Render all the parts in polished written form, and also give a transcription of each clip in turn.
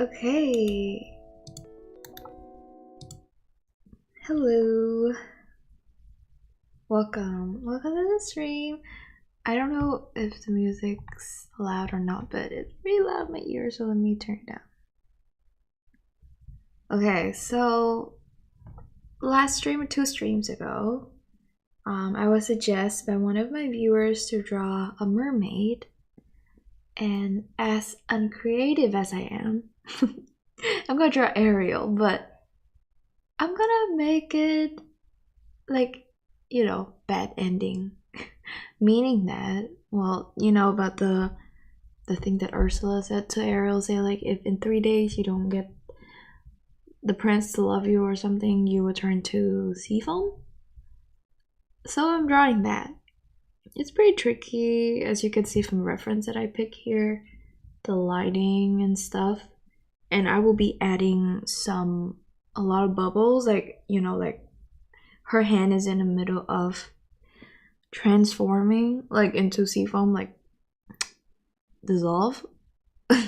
Okay. Hello. Welcome to the stream. I don't know if the music's loud or not, but it's pretty loud in my ears, so let me turn it down. Okay, so last stream or 2 streams ago, I was suggested by one of my viewers to draw a mermaid, and as uncreative as I am, I'm gonna draw Ariel, but I'm gonna make it like, you know, bad ending. Meaning that, well, you know about the thing that Ursula said to Ariel, say like, if in 3 days you don't get the prince to love you or something, you will turn to sea foam. So I'm drawing that. It's pretty tricky, as you can see from the reference that I pick here, the lighting and stuff. And I will be adding a lot of bubbles, like, you know, like her hand is in the middle of transforming like into sea foam, like dissolve,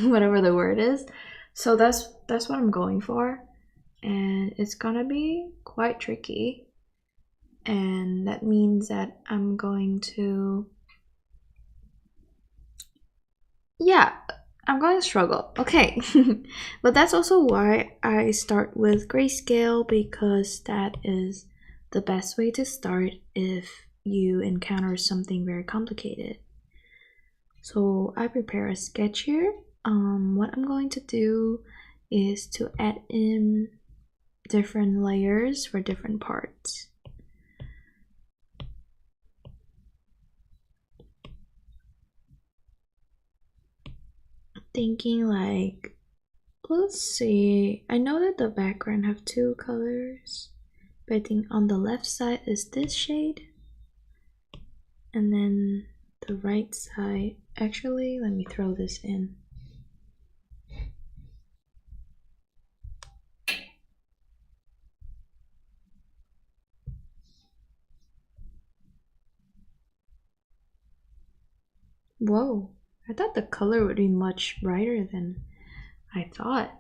whatever the word is. So that's what I'm going for, and it's gonna be quite tricky, and that means that I'm going to struggle. Okay. But that's also why I start with Grayscale, because that is the best way to start if you encounter something very complicated. So I prepare a sketch here. What I'm going to do is to add in different layers for different parts. Thinking like, let's see, I know that the background have 2 colors, but I think on the left side is this shade, and then the right side, actually let me throw this in. Whoa, I thought the color would be much brighter than I thought.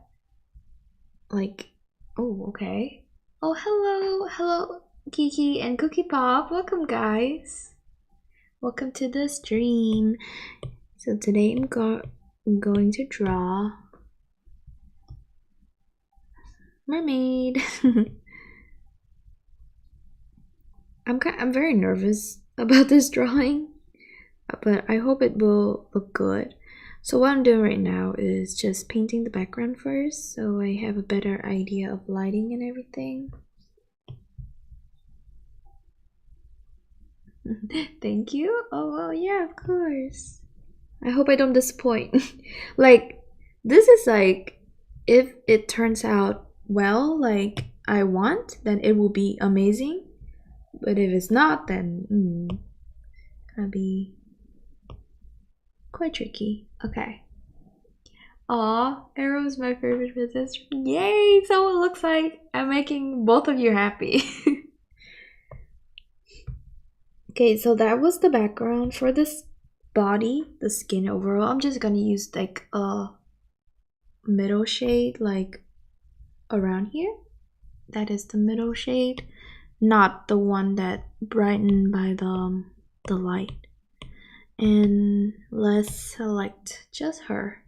Like, oh, okay. Oh, hello, Kiki and Cookie Pop. Welcome, guys. Welcome to the stream. So today I'm going to draw mermaid. I'm very nervous about this drawing, but I hope it will look good. So what I'm doing right now is just painting the background first, so I have a better idea of lighting and everything. Thank you. Oh, well, yeah, of course. I hope I don't disappoint. Like, this is like, if it turns out well, like I want, then it will be amazing. But if it's not, then gonna be quite tricky. Okay. Aw, Arrow's my favorite princess. Yay! So it looks like I'm making both of you happy. Okay, so that was the background for this body, the skin overall. I'm just gonna use like a middle shade, like around here. That is the middle shade, not the one that brightened by the light. And let's select just her.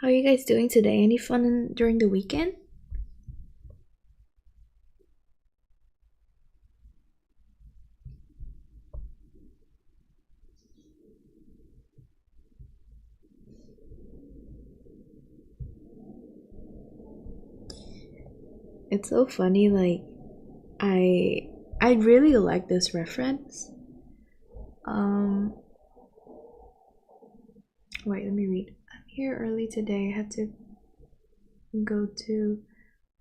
How are you guys doing today? Any fun during the weekend? It's so funny, like I really like this reference. Wait, let me read. I'm here early today. I had to go to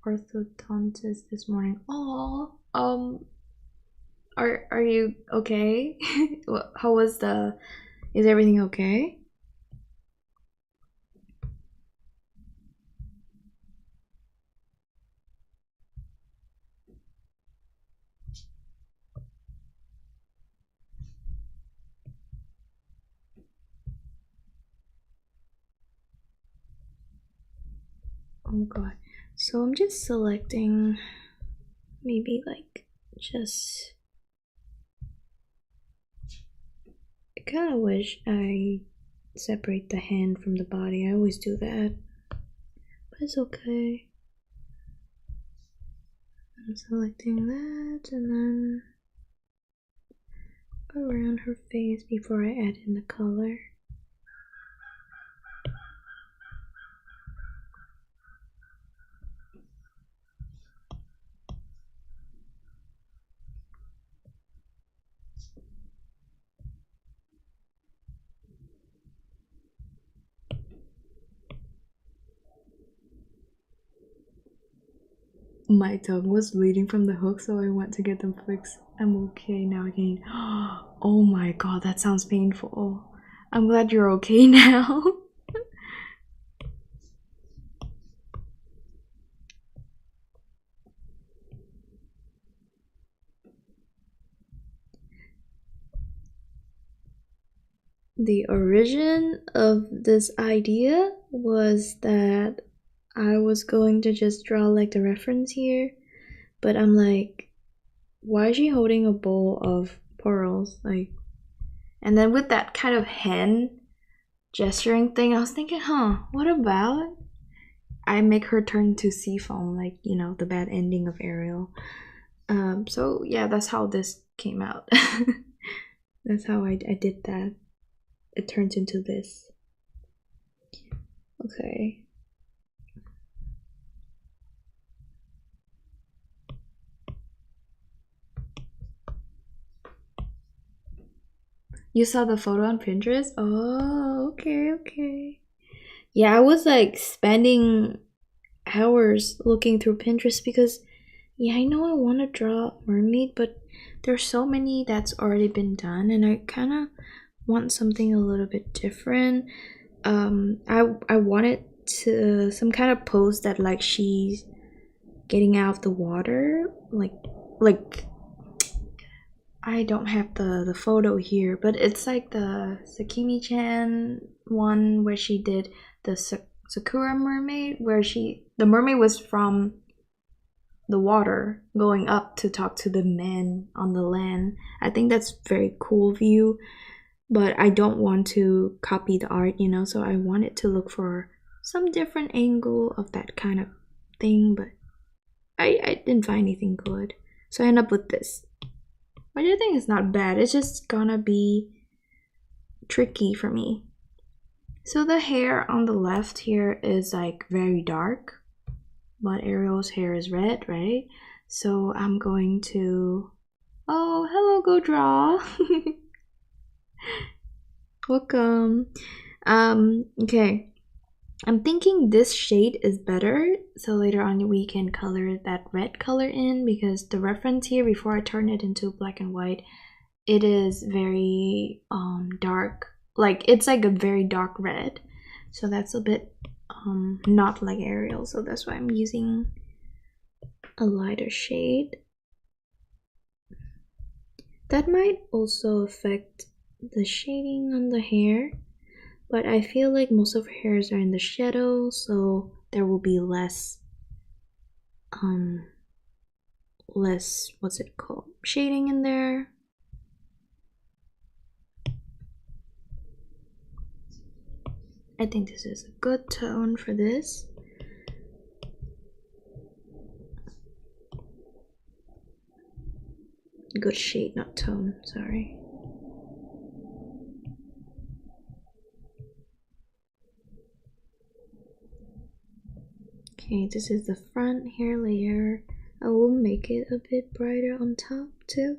orthodontist this morning. Oh, are you okay? How was is everything okay? Oh god. So I'm just selecting maybe like just, I kind of wish I separate the hand from the body. I always do that, but it's okay. I'm selecting that and then around her face before I add in the color. My tongue was bleeding from the hook, so I went to get them fixed. I'm okay now again. Oh my god, that sounds painful. I'm glad you're okay now. The origin of this idea was that I was going to just draw like the reference here, but I'm like, why is she holding a bowl of pearls? Like, and then with that kind of hen gesturing thing, I was thinking, what about I make her turn to sea foam, like, you know, the bad ending of Ariel. So yeah, that's how this came out. That's how I did that. It turns into this. Okay. You saw the photo on Pinterest? Oh, okay. Yeah, I was like spending hours looking through Pinterest because, yeah, I know I want to draw a mermaid, but there's so many that's already been done, and I kind of want something a little bit different. I wanted to some kind of pose that like she's getting out of the water, like I don't have the photo here, but it's like the Sakimi-chan one where she did the Sakura mermaid, where the mermaid was from the water going up to talk to the man on the land. I think that's very cool view, but I don't want to copy the art, you know, so I wanted to look for some different angle of that kind of thing, but I didn't find anything good. So I end up with this. Which I think is not bad. It's just gonna be tricky for me. So the hair on the left here is like very dark, but Ariel's hair is red, right? So I'm going to, oh, hello, go draw. Welcome. Okay. I'm thinking this shade is better, so later on we can color that red color in, because the reference here before I turn it into black and white, it is very dark, like it's like a very dark red, so that's a bit not like Ariel, so that's why I'm using a lighter shade. That might also affect the shading on the hair, but I feel like most of her hairs are in the shadow, so there will be less what's it called, shading in there. I think this is a good tone for this. Good shade, not tone, sorry. Okay, this is the front hair layer. I will make it a bit brighter on top too.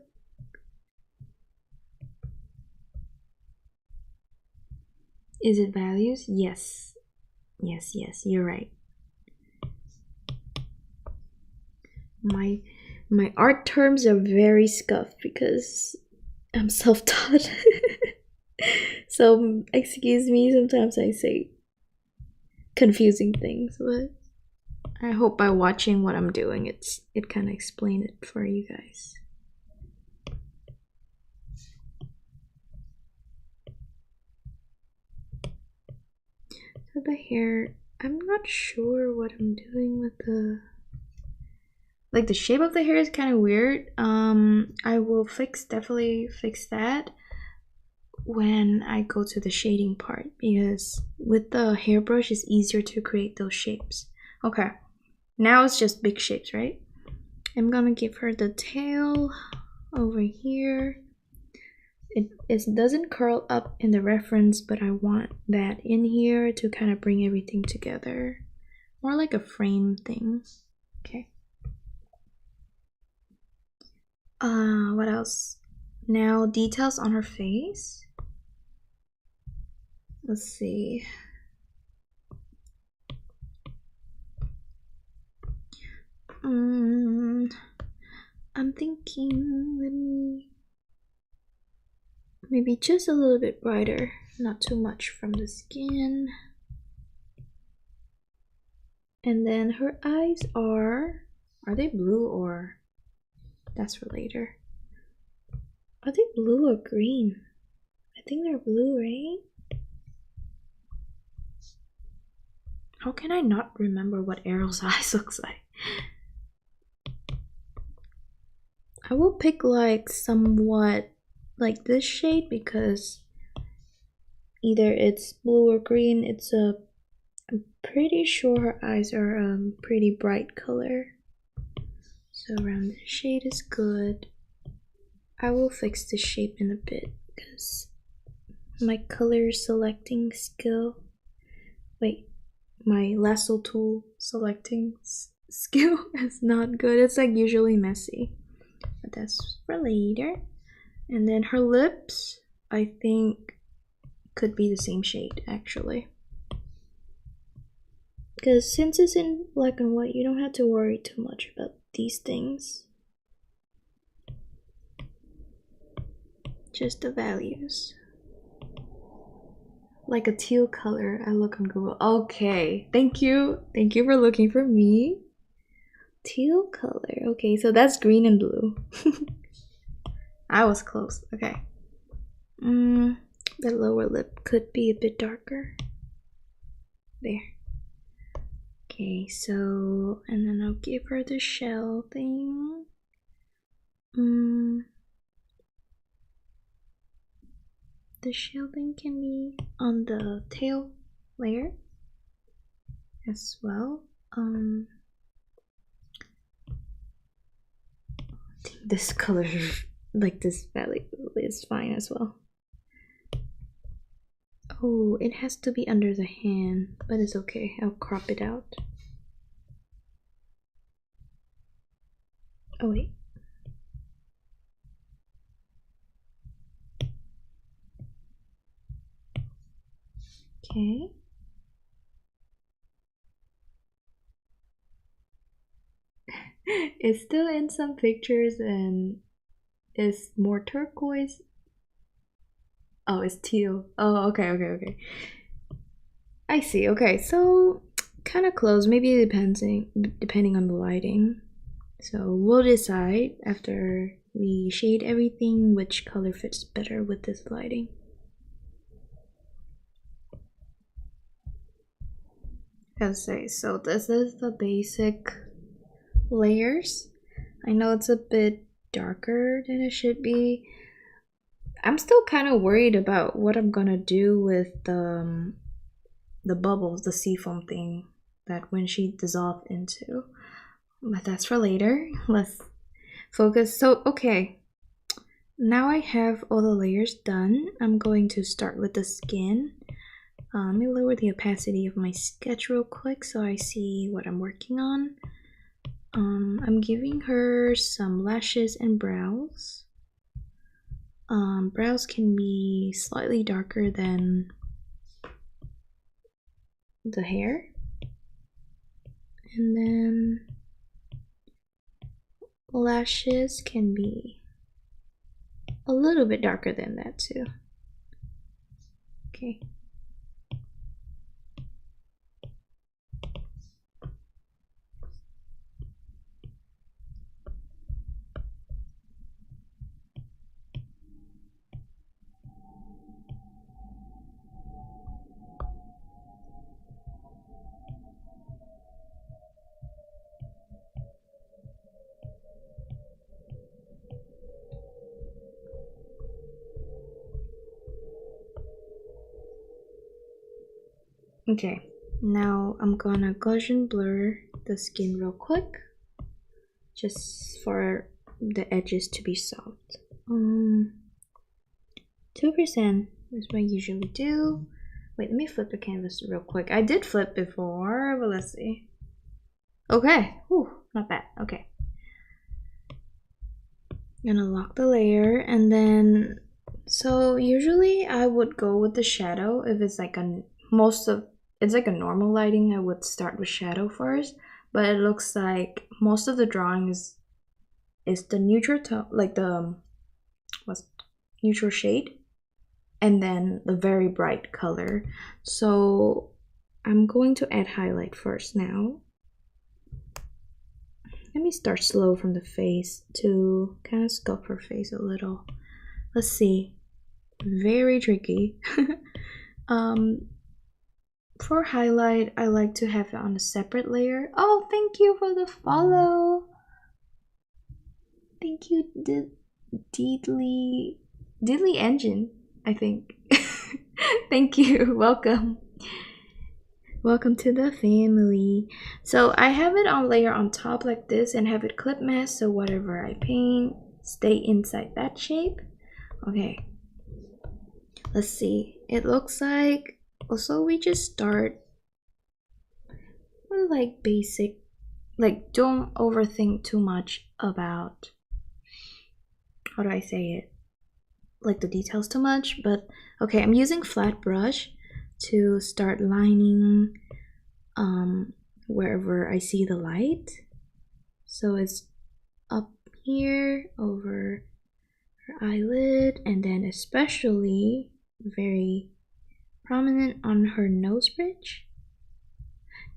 Is it values? Yes. Yes, you're right. My art terms are very scuffed because I'm self-taught. So excuse me, sometimes I say confusing things, but I hope by watching what I'm doing it kind of explain it for you guys. So the hair I'm not sure what I'm doing with the... Like the shape of the hair is kind of weird. I will definitely fix that when I go to the shading part, because with the hairbrush it's easier to create those shapes. Okay, now it's just big shapes, right? I'm gonna give her the tail over here. It doesn't curl up in the reference, but I want that in here to kind of bring everything together. More like a frame thing. Okay. What else? Now, details on her face. Let's see. I'm thinking, let me... Maybe just a little bit brighter, not too much from the skin. And then her eyes are they blue or... That's for later. Are they blue or green? I think they're blue, right? How can I not remember what Ariel's eyes looks like? I will pick like somewhat like this shade because either it's blue or green. I'm pretty sure her eyes are pretty bright color. So around this shade is good. I will fix the shape in a bit because my color selecting skill, my lasso tool selecting skill is not good. It's like usually messy, but that's for later. And then her lips, I think, could be the same shade actually, because since it's in black and white, you don't have to worry too much about these things. Just the values. Like a teal color. I look on Google. Okay, thank you for looking for me. Teal color. Okay, so that's green and blue. I was close. Okay. The lower lip could be a bit darker. There. Okay, so, and then I'll give her the shell thing. The shell thing can be on the tail layer as well. I think this color, like this value, is fine as well. Oh, it has to be under the hand, but it's okay. I'll crop it out. Oh wait. Okay. It's still in some pictures and it's more turquoise. Oh, it's teal. Oh, okay. I see. Okay, so kind of close. Maybe depending on the lighting. So we'll decide after we shade everything which color fits better with this lighting. Okay, so this is the basic layers. I know it's a bit darker than it should be. I'm still kind of worried about what I'm gonna do with the bubbles, the seafoam thing that when she dissolved into. But that's for later. Let's focus. So, okay. Now I have all the layers done. I'm going to start with the skin. Let me lower the opacity of my sketch real quick so I see what I'm working on. I'm giving her some lashes and brows. Brows can be slightly darker than the hair. And then lashes can be a little bit darker than that too. Okay. Okay, now I'm gonna Gaussian blur the skin real quick, just for the edges to be soft. 2% is what I usually do. Wait, let me flip the canvas real quick. I did flip before, but let's see. Okay, whew, not bad. Okay. I'm gonna lock the layer, and then, so usually I would go with the shadow if it's like it's like a normal lighting. I would start with shadow first, but it looks like most of the drawing is the neutral tone, like the what's neutral shade, and then the very bright color. So I'm going to add highlight first now. Let me start slow from the face to kind of sculpt her face a little. Let's see. Very tricky. For highlight, I like to have it on a separate layer. Oh, thank you for the follow. Thank you, Deedly Engine, I think. Thank you. Welcome. Welcome to the family. So I have it on layer on top like this and have it clip mask, so whatever I paint stay inside that shape. Okay, let's see. It looks like, also we just start with like basic, like don't overthink too much about, how do I say it, like the details too much. But okay, I'm using flat brush to start lining wherever I see the light. So it's up here over her eyelid, and then especially very prominent on her nose bridge.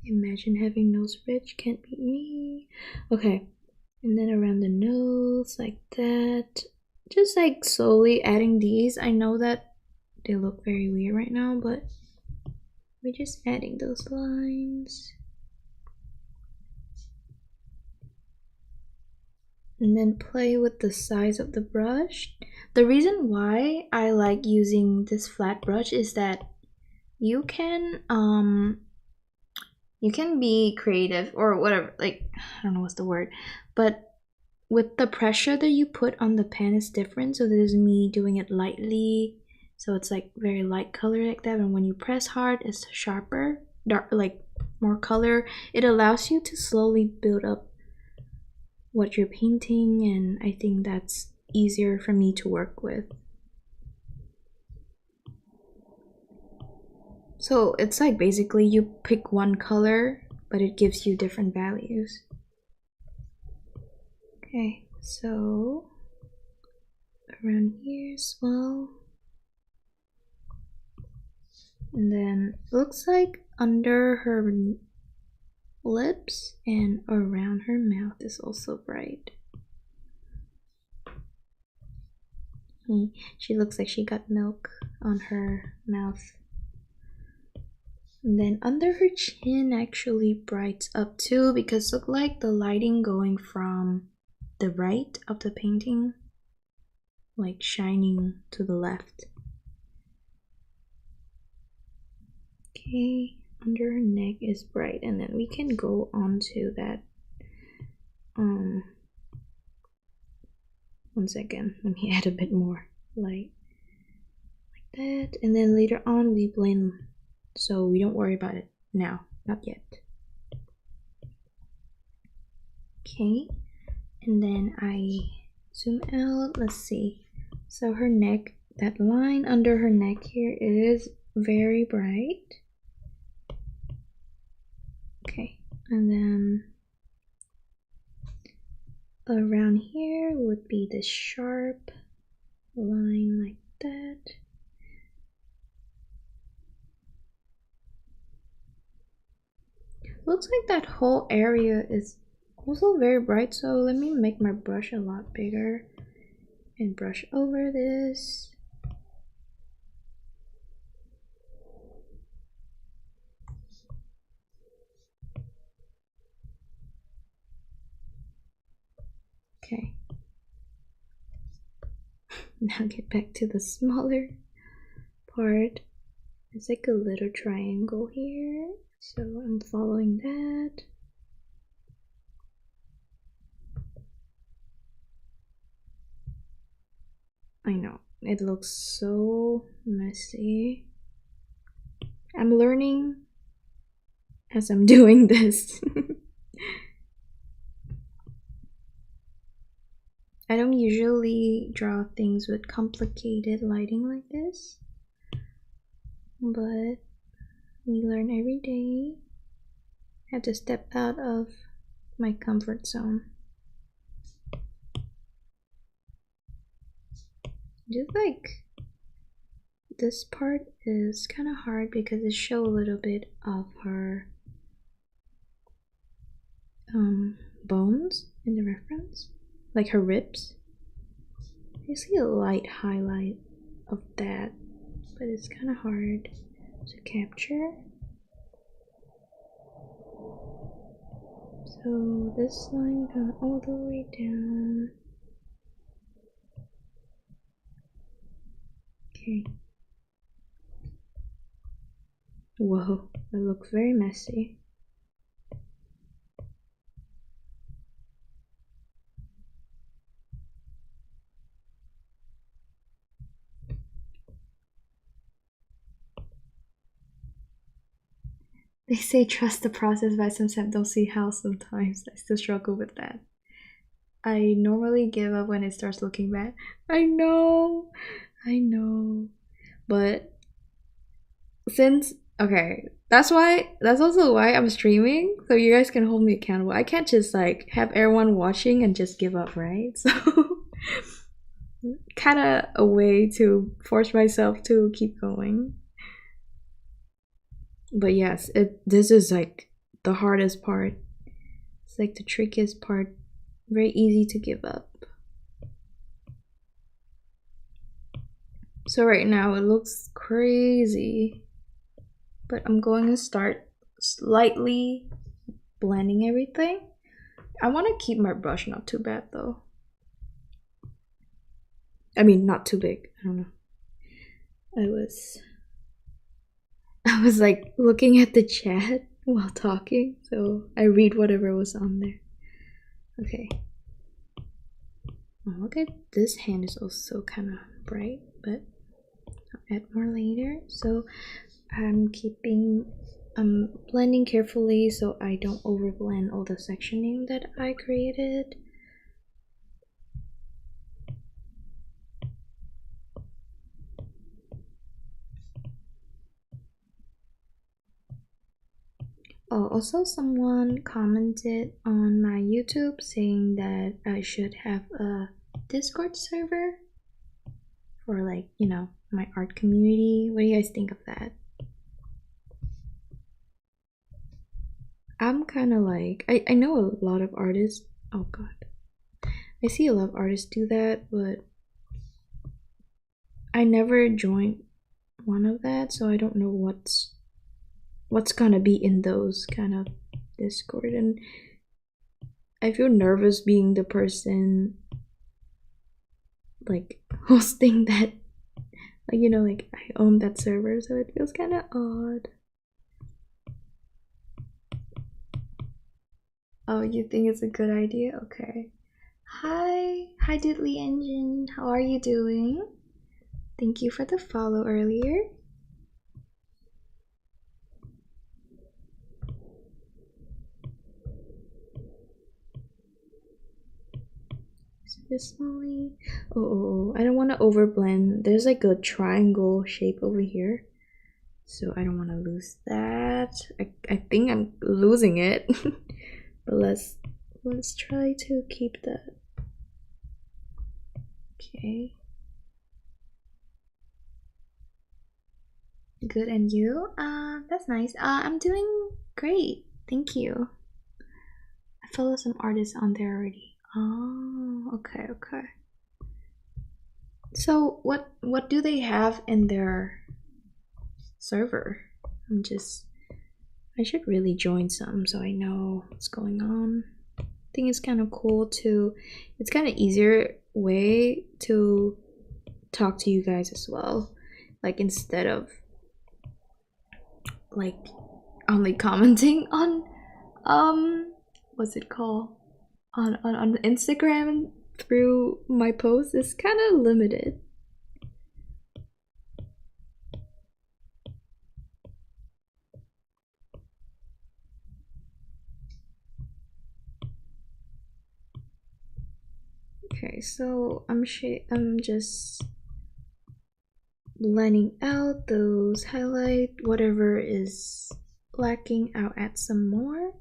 Imagine having nose bridge, can't beat me. Okay, and then around the nose like that. Just like slowly adding these. I know that they look very weird right now, but we're just adding those lines. And then play with the size of the brush. The reason why I like using this flat brush is that you can be creative or whatever, like I don't know what's the word, but with the pressure that you put on the pen is different. So this is me doing it lightly, so it's like very light color like that, and when you press hard it's sharper, dark, like more color. It allows you to slowly build up what you're painting, and I think that's easier for me to work with. So it's like basically you pick one color, but it gives you different values. Okay, so around here as well. And then looks like under her lips and around her mouth is also bright. She looks like she got milk on her mouth. And then under her chin actually brights up too, because look like the lighting going from the right of the painting, like shining to the left. Okay, under her neck is bright, and then we can go on to that. One second, let me add a bit more light like that, and then later on we blend, so we don't worry about it now, not yet. Okay, and then I zoom out. Let's see. So her neck, that line under her neck here is very bright. Okay, and then around here would be this sharp line like that. Looks like that whole area is also very bright, so let me make my brush a lot bigger and brush over this. Okay. Now get back to the smaller part. It's like a little triangle here, so I'm following that. I know, it looks so messy. I'm learning as I'm doing this. I don't usually draw things with complicated lighting like this, but we learn every day. I have to step out of my comfort zone. Just like this part is kind of hard because it shows a little bit of her bones in the reference, like her ribs. I see a light highlight of that, but it's kind of hard to capture. So this line goes all the way down. Okay. Whoa, that looks very messy. They say trust the process, but I sometimes don't see how sometimes. I still struggle with that. I normally give up when it starts looking bad. I know. But since, okay, that's also why I'm streaming, so you guys can hold me accountable. I can't just like have everyone watching and just give up, right? So kind of a way to force myself to keep going. But yes, this is like the hardest part. It's like the trickiest part. Very easy to give up. So right now it looks crazy, but I'm going to start slightly blending everything. I want to keep my brush not too bad though. I mean, not too big. I don't know. I was like looking at the chat while talking, so I read whatever was on there. Okay. Oh, look at this hand is also kind of bright, but I'll add more later. So I'm blending carefully so I don't overblend all the sectioning that I created. Oh, also someone commented on my YouTube saying that I should have a Discord server for, like, you know, my art community. What do you guys think of that? I'm kind of like, I know a lot of artists. Oh god, I see a lot of artists do that, but I never joined one of that, so I don't know what's gonna be in those kind of Discord, and I feel nervous being the person like hosting that, like, you know, like I own that server, so it feels kind of odd. Oh, you think it's a good idea? Okay. Hi Diddly Engine, how are you doing? Thank you for the follow earlier. This slowly. Oh, I don't want to overblend. There's like a triangle shape over here, so I don't want to lose that. I think I'm losing it. But let's try to keep that. Okay. Good, and you? That's nice. I'm doing great. Thank you. I follow some artists on there already. Oh, okay. So what do they have in their server? I should really join some so I know what's going on. I think it's kind of cool to, it's kind of easier way to talk to you guys as well. Like instead of like only commenting on what's it called, on Instagram through my posts is kind of limited. Okay, so I'm just blending out those highlight, whatever is lacking. I'll add some more.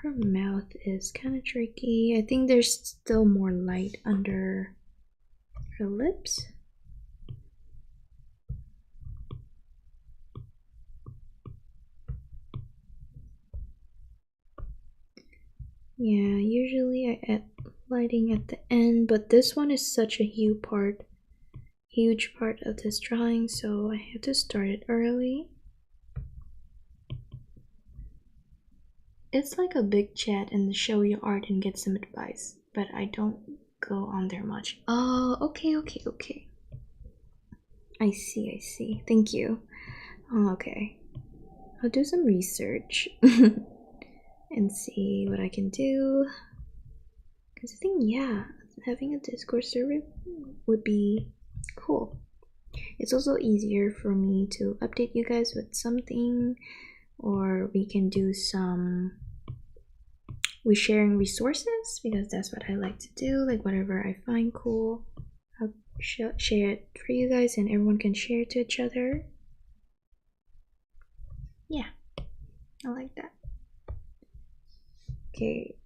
Her mouth is kind of tricky. I think there's still more light under her lips. Yeah, usually I add lighting at the end, but this one is such a huge part of this drawing, so I have to start it early. It's like a big chat and show your art and get some advice, but I don't go on there much. Oh, okay. I see. Thank you. Oh, okay. I'll do some research and see what I can do. Because I think, yeah, having a Discord server would be cool. It's also easier for me to update you guys with something, or we can do some with sharing resources, because that's what I like to do. Like whatever I find cool, I'll share it for you guys and everyone can share it to each other. Yeah, I like that. Okay,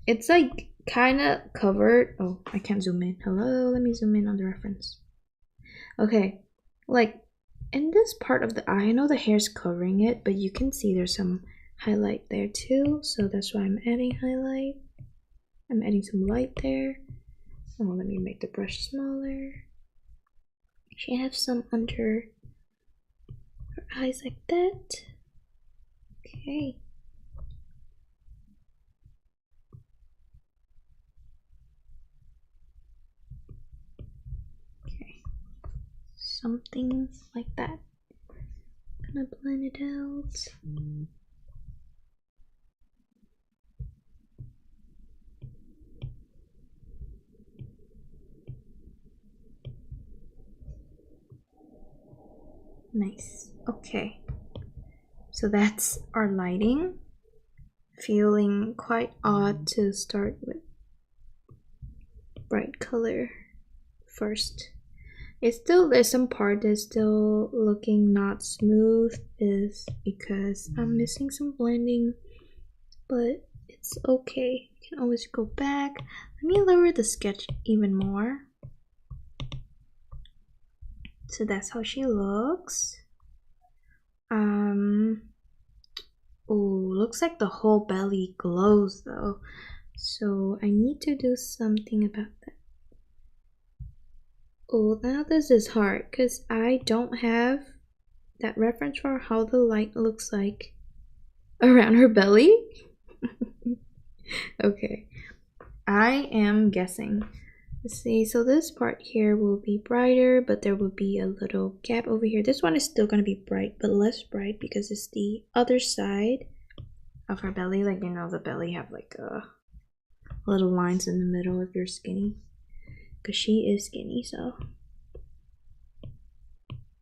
it's like kind of covered. Oh, I can't zoom in. Hello, let me zoom in on the reference. Okay, like in this part of the eye, I know the hair's covering it, but you can see there's some highlight there too, so that's why I'm adding highlight. I'm adding some light there. Oh, let me make the brush smaller. She has some under her eyes like that. Okay. Okay. Something like that. Gonna blend it out. Nice. Okay. So that's our lighting. Feeling quite odd to start with bright color first. It's still, there's some part that's still looking not smooth, is because I'm missing some blending, but it's okay. You can always go back. Let me lower the sketch even more. So that's how she looks. Oh, looks like the whole belly glows though. So I need to do something about that. Oh, now this is hard because I don't have that reference for how the light looks like around her belly. Okay, I am guessing. Let's see, so this part here will be brighter, but there will be a little gap over here. This one is still going to be bright, but less bright because it's the other side of her belly. Like, you know, the belly have like little lines in the middle if you're skinny, because she is skinny.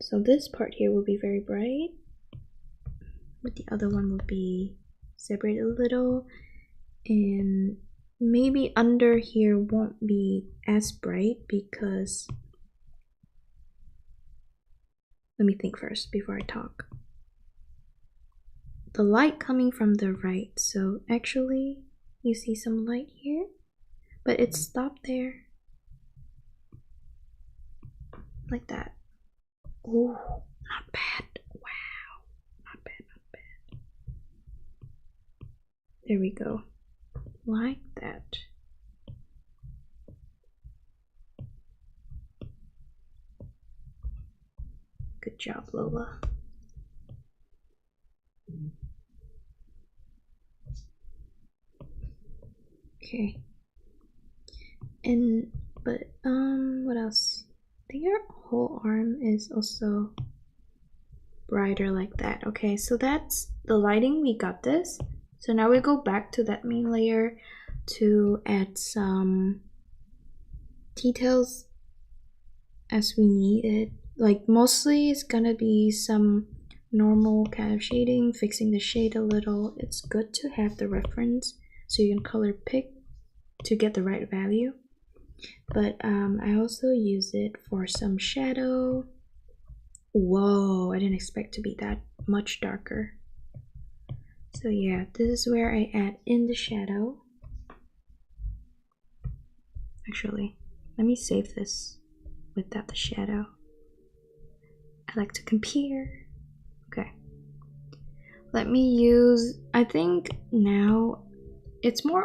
So this part here will be very bright, but the other one will be separated a little, and maybe under here won't be as bright because, let me think first before I talk. The light coming from the right, so actually you see some light here, but it stopped there like that. Oh, not bad. Wow, not bad. There we go, like that. Good job, Lola. Okay. And what else? I think her whole arm is also brighter like that. Okay, so that's the lighting. We got this. So now we go back to that main layer to add some details as we need it. Like mostly it's gonna be some normal kind of shading, fixing the shade a little. It's good to have the reference so you can color pick to get the right value. But I also use it for some shadow. Whoa, I didn't expect to be that much darker. So yeah, this is where I add in the shadow. Actually, let me save this without the shadow. I like to compare. Okay. Let me use, I think now it's more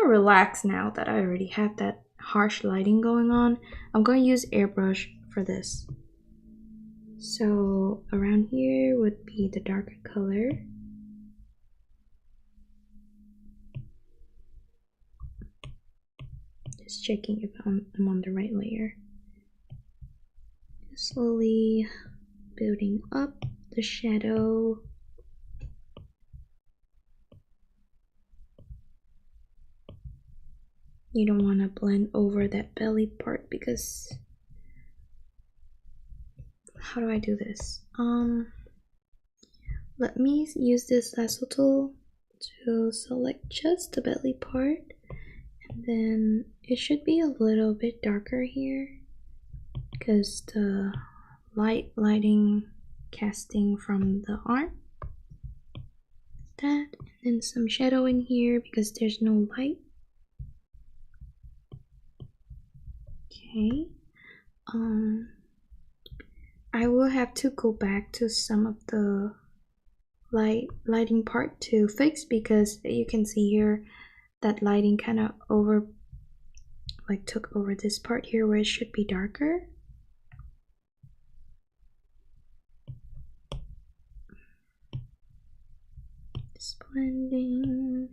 relaxed now that I already have that harsh lighting going on. I'm going to use airbrush for this. So around here would be the darker color. Just checking if I'm on the right layer. Just slowly building up the shadow. You don't want to blend over that belly part because how do I do this? Let me use this lasso tool to select just the belly part, and then it should be a little bit darker here because the lighting casting from the arm. That, and then some shadow in here because there's no light. Okay. I will have to go back to some of the lighting part to fix because you can see here that lighting kind of took over this part here where it should be darker. Just blending,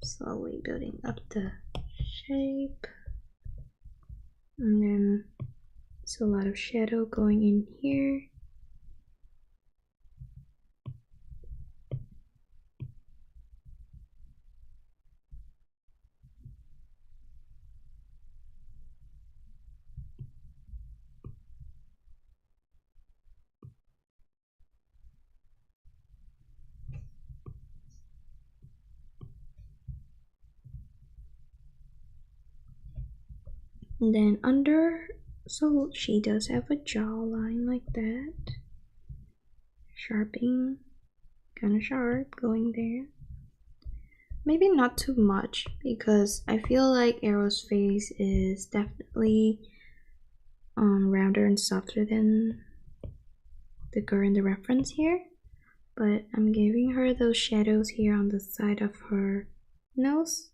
slowly building up the shape, and then it's a lot of shadow going in here. And then under, so she does have a jawline like that. Sharpening, kind of sharp going there. Maybe not too much because I feel like Ariel's face is definitely rounder and softer than the girl in the reference here. But I'm giving her those shadows here on the side of her nose.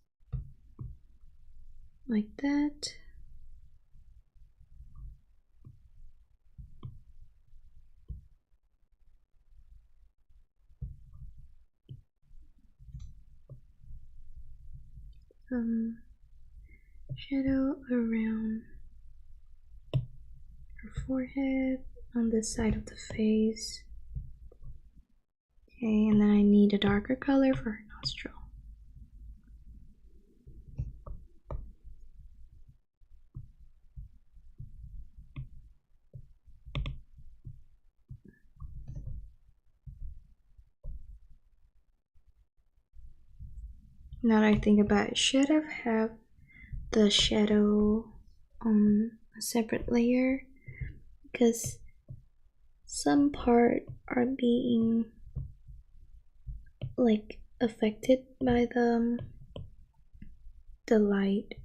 Like that. Shadow around her forehead, on this side of the face. Okay, and then I need a darker color for her nostril. Now that I think about it, should have the shadow on a separate layer because some part are being like affected by the light,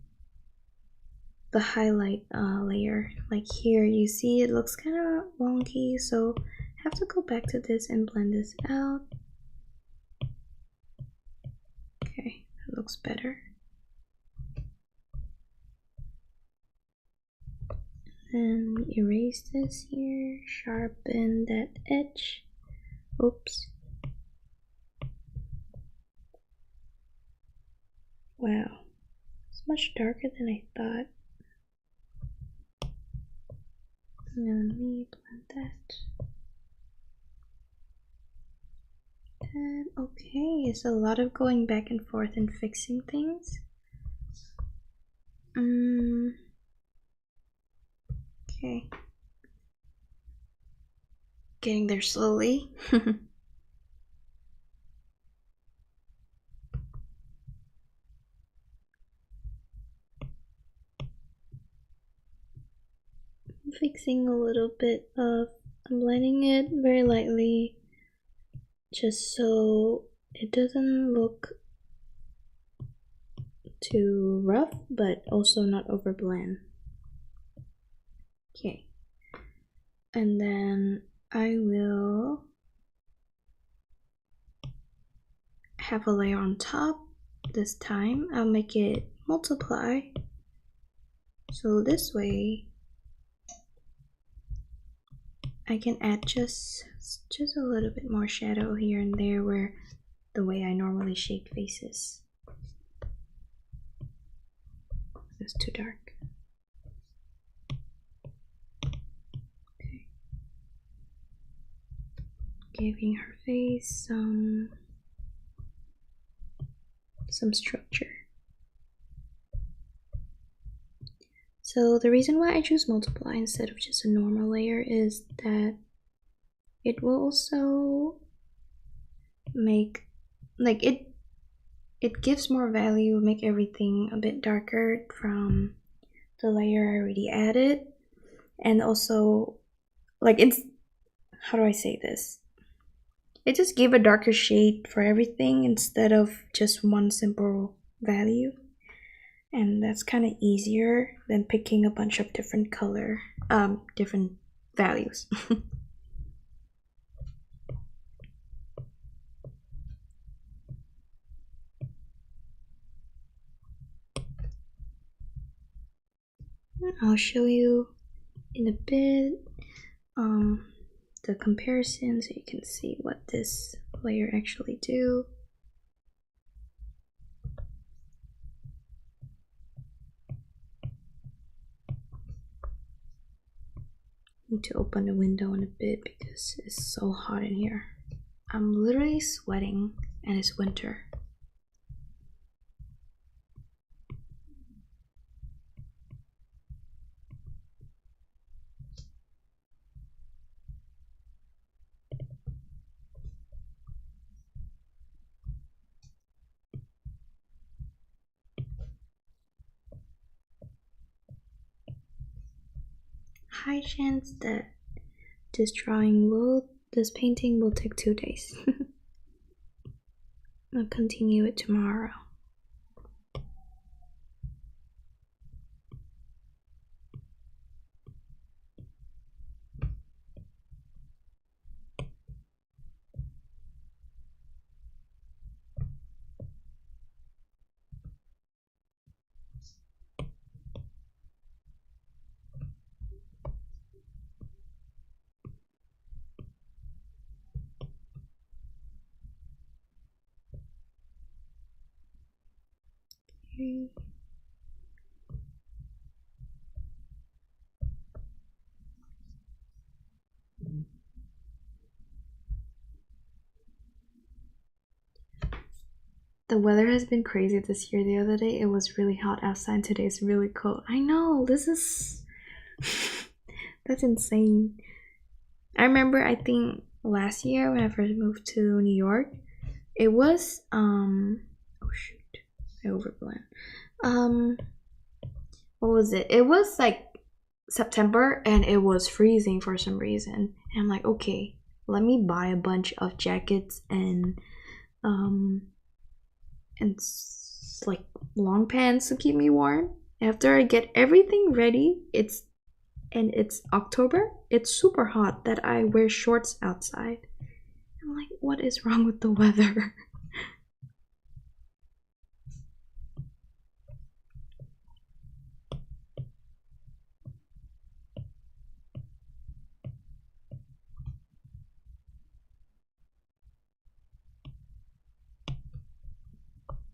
the highlight layer. Like here you see it looks kind of wonky, so I have to go back to this and blend this out. Okay, that looks better. And we erase this here, sharpen that edge. Oops. Wow, it's much darker than I thought. Let me blend that. Okay, it's a lot of going back and forth and fixing things. Okay. Getting there slowly. Fixing a little bit of, I'm blending it very lightly just so it doesn't look too rough but also not over blend. Okay, and then I will have a layer on top. This time I'll make it multiply, so this way I can add just a little bit more shadow here and there where the way I normally shade faces. It's too dark. Okay. Giving her face some structure. So the reason why I choose multiply instead of just a normal layer is that it will also make, like, it gives more value, make everything a bit darker from the layer I already added. And also, like, it's, how do I say this? It just gave a darker shade for everything instead of just one simple value. And that's kind of easier than picking a bunch of different color, different values. I'll show you in a bit the comparison so you can see what this layer actually do. Need to open the window in a bit because it's so hot in here. I'm literally sweating and it's winter. High chance that this painting will take 2 days. I'll continue it tomorrow. Okay. The weather has been crazy this year. The other day it was really hot outside. Today it's really cold. I know, this is that's insane. I remember, I think last year when I first moved to New York, it was oh shoot, I overblend. What was it? It was like September and it was freezing for some reason. And I'm like, okay, let me buy a bunch of jackets and like long pants to keep me warm. After I get everything ready, it's October, it's super hot that I wear shorts outside. I'm like, what is wrong with the weather?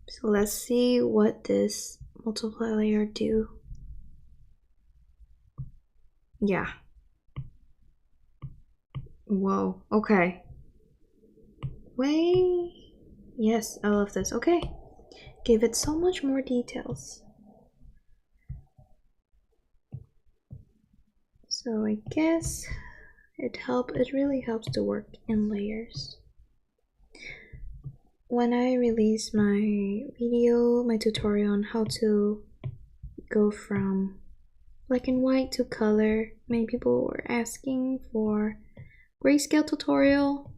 So let's see what this multiply layer do. Yeah, Whoa, okay. Wait. Yes, I love this. Okay. Give it so much more details. So I guess it really helps to work in layers. When I released my video, my tutorial on how to go from black and white to color, many people were asking for grayscale tutorial.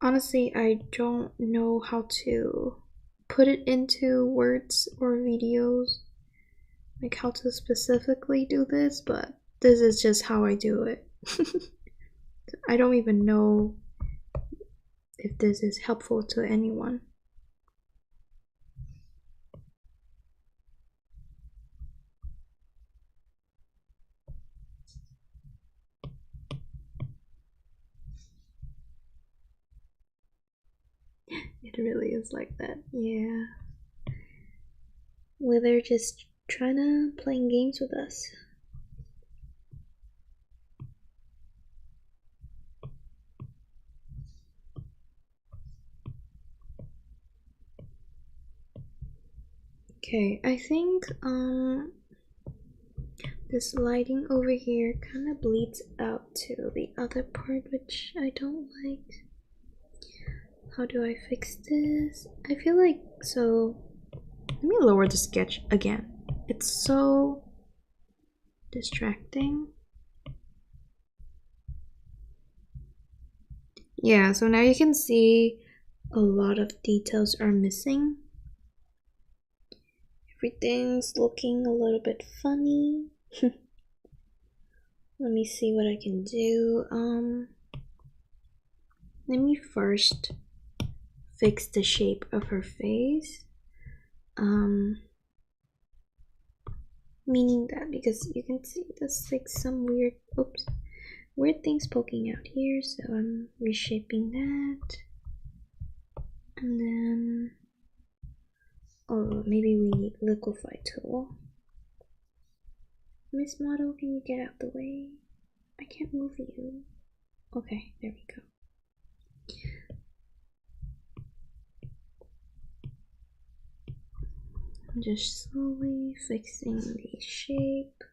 Honestly, I don't know how to put it into words or videos, like how to specifically do this, but this is just how I do it. I don't even know if this is helpful to anyone. It really is like that, yeah. Well, they're just trying to playing games with us. Okay, I think this lighting over here kind of bleeds out to the other part, which I don't like. How do I fix this? I feel like so. Let me lower the sketch again. It's so distracting. Yeah, so now you can see a lot of details are missing. Everything's looking a little bit funny. Let me see what I can do. Let me first fix the shape of her face. Meaning that because you can see there's like some weird things poking out here, so I'm reshaping that. And then maybe we need liquify tool. Miss Model, can you get out the way? I can't move you. Okay, there we go. I'm just slowly fixing the shape.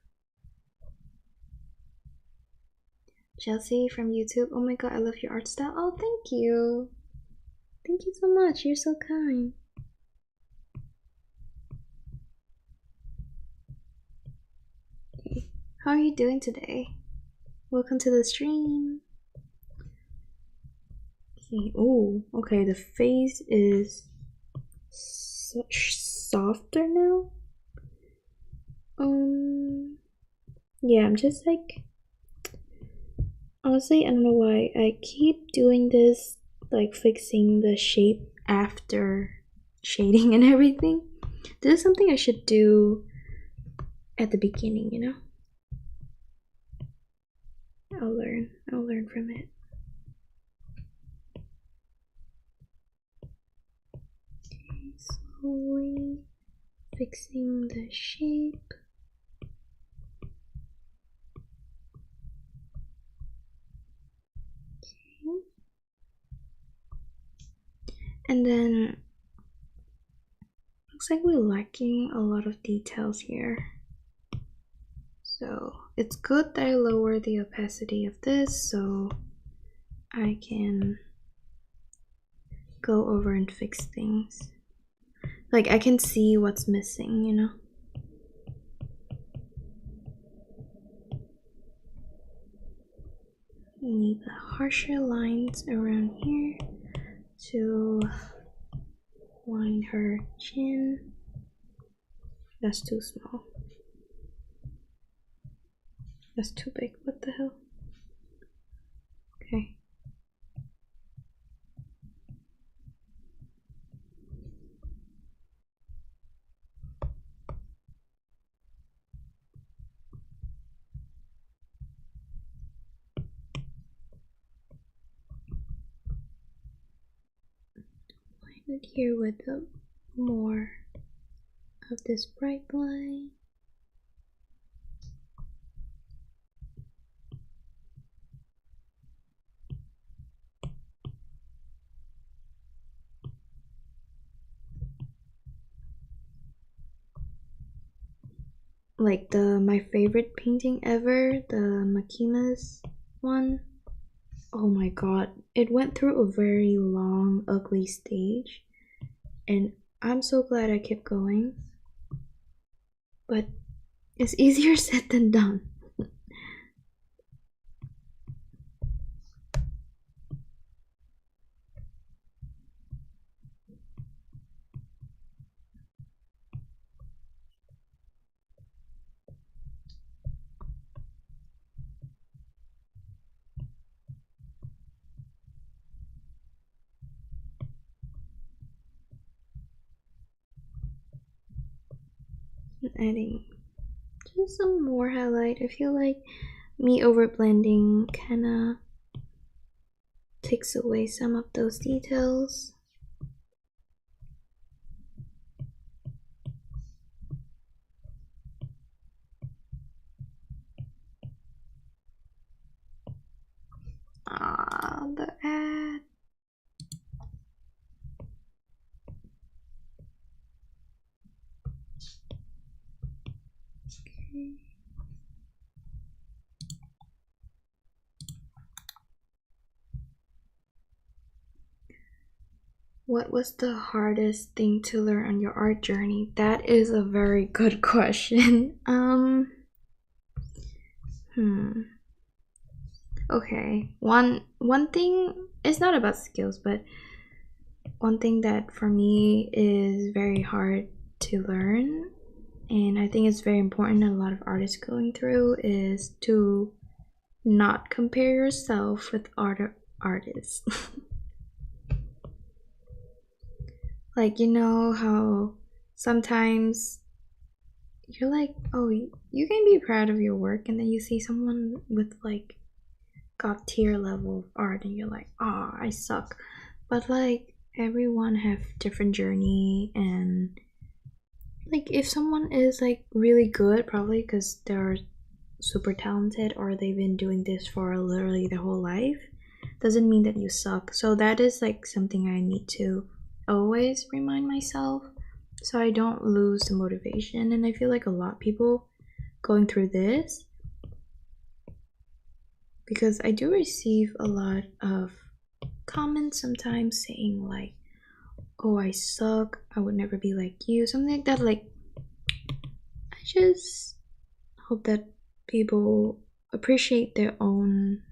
Chelsea from YouTube, oh my god, I love your art style. Oh, thank you. Thank you so much, you're so kind. Okay. How are you doing today? Welcome to the stream. Okay. Oh, okay, the face is softer now. Yeah, I'm just like, honestly, I don't know why I keep doing this, like fixing the shape after shading and everything. This is something I should do at the beginning, you know? I'll learn from it. Okay, slowly fixing the shape. Okay. And then looks like we're lacking a lot of details here. So it's good that I lower the opacity of this so I can go over and fix things. Like I can see what's missing, you know? We need the harsher lines around here to line her chin. That's too small. That's too big. What the hell? Okay. Line it here with the more of this bright line. like my favorite painting ever, the Makima's one. Oh my god, it went through a very long, ugly stage, and I'm so glad I kept going. But it's easier said than done. Adding just some more highlight. I feel like me over blending kinda takes away some of those details. Ah, the ad. Okay. What was the hardest thing to learn on your art journey? That is a very good question. Okay. One thing, it's not about skills, but one thing that for me is very hard to learn, and I think it's very important that a lot of artists going through, is to not compare yourself with artists. Like, you know how sometimes you're like, oh, you can be proud of your work, and then you see someone with like god tier level of art and you're like, oh, I suck. But like everyone have different journey, and like if someone is like really good, probably because they're super talented or they've been doing this for literally their whole life, doesn't mean that you suck. So that is like something I need to always remind myself so I don't lose the motivation. And I feel like a lot of people going through this, because I do receive a lot of comments sometimes saying like, oh, I suck, I would never be like you, something like that. Like, I just hope that people appreciate their own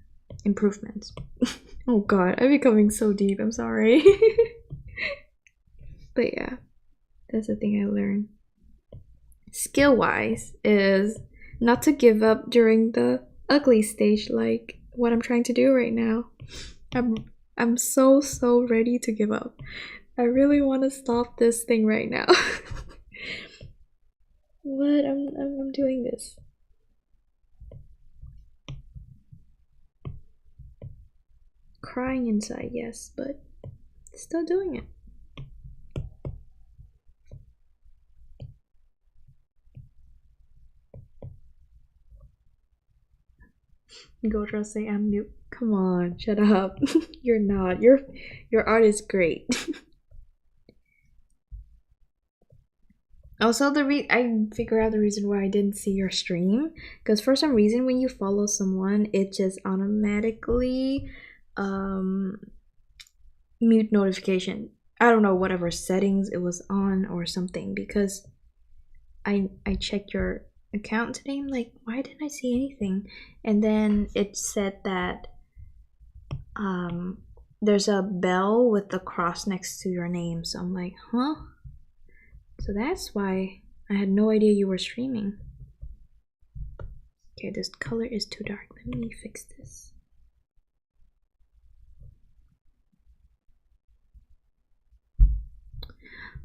improvements. Oh god, I'm becoming so deep, I'm sorry. But yeah, that's the thing I learned. Skill wise is not to give up during the ugly stage, like what I'm trying to do right now. I'm so ready to give up. I really want to stop this thing right now. But I'm doing this. Crying inside, yes, but still doing it. Gojo say I'm new. Come on, shut up. You're not. Your art is great. Also, I figure out the reason why I didn't see your stream, because for some reason when you follow someone, it just automatically mute notification. I don't know, whatever settings it was on or something, because I checked your account today. I'm like, why didn't I see anything? And then it said that there's a bell with the cross next to your name. So I'm like, huh? So that's why I had no idea you were streaming. Okay, this color is too dark. Let me fix this.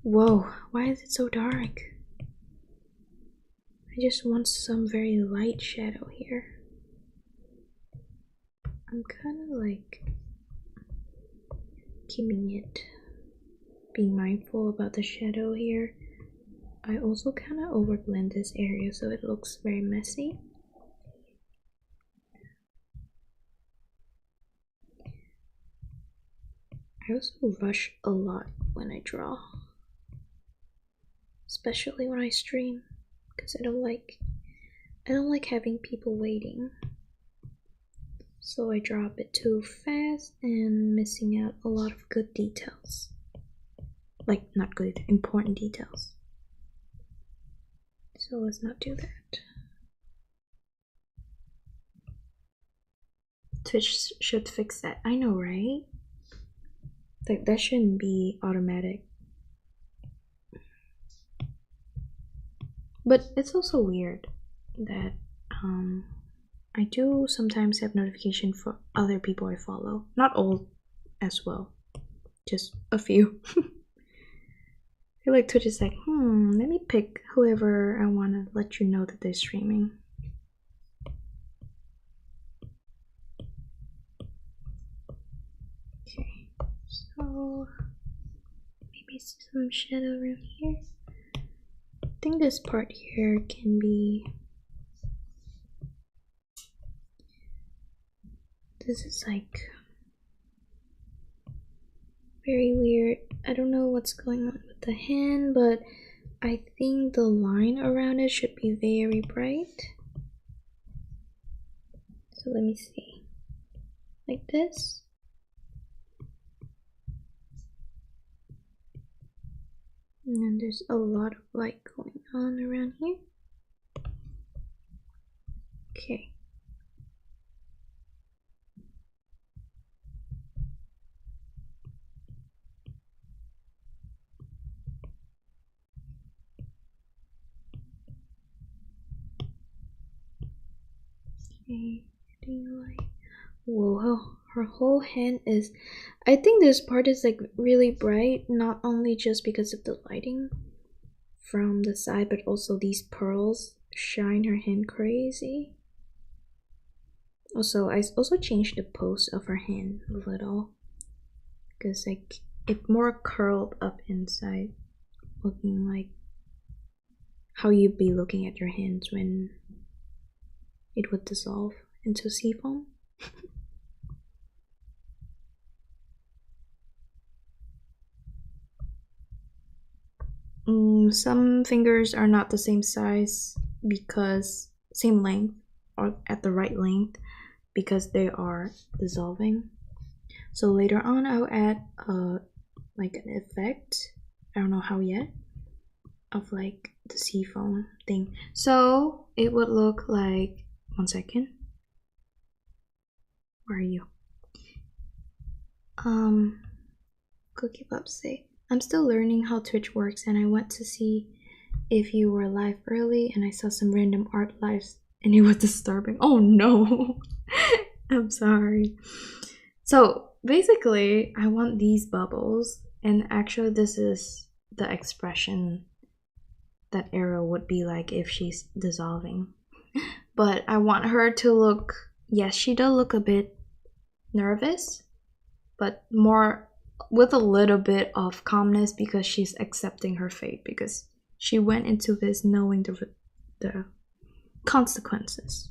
Whoa, why is it so dark? I just want some very light shadow here. I'm kind of like keeping it, being mindful about the shadow here. I also kind of overblend this area so it looks very messy. I also rush a lot when I draw, especially when I stream, because I don't like I don't like having people waiting. So I draw a bit too fast and missing out a lot of good details. Like, not good, important details. So let's not do that. Twitch should fix that. I know, right? Like, that shouldn't be automatic. But it's also weird that I do sometimes have notification for other people I follow. Not all as well. Just a few. I feel like Twitch is like, let me pick whoever I want to let you know that they're streaming. Okay, so maybe some shadow around here. I think this part here can be... This is like very weird. I don't know what's going on with the hand, but I think the line around it should be very bright. So let me see. Like this. And then there's a lot of light going on around here. Okay. Okay, light. Whoa, her whole hand is... I think this part is like really bright, not only just because of the lighting from the side, but also these pearls shine her hand crazy. Also, I also changed the pose of her hand a little because like it more curled up inside, looking like how you'd be looking at your hands when it would dissolve into sea foam. Some fingers are not the same size because same length or at the right length because they are dissolving. So later on I'll add like an effect, I don't know how yet, of like the sea foam thing. So it would look like, 1 second, where are you? Cookie Pop say, I'm still learning how Twitch works and I went to see if you were live early and I saw some random art lives and it was disturbing. Oh no. I'm sorry. So basically I want these bubbles, and actually this is the expression that Ariel would be like if she's dissolving. But I want her to look, yes, she does look a bit nervous, but more with a little bit of calmness because she's accepting her fate, because she went into this knowing the consequences.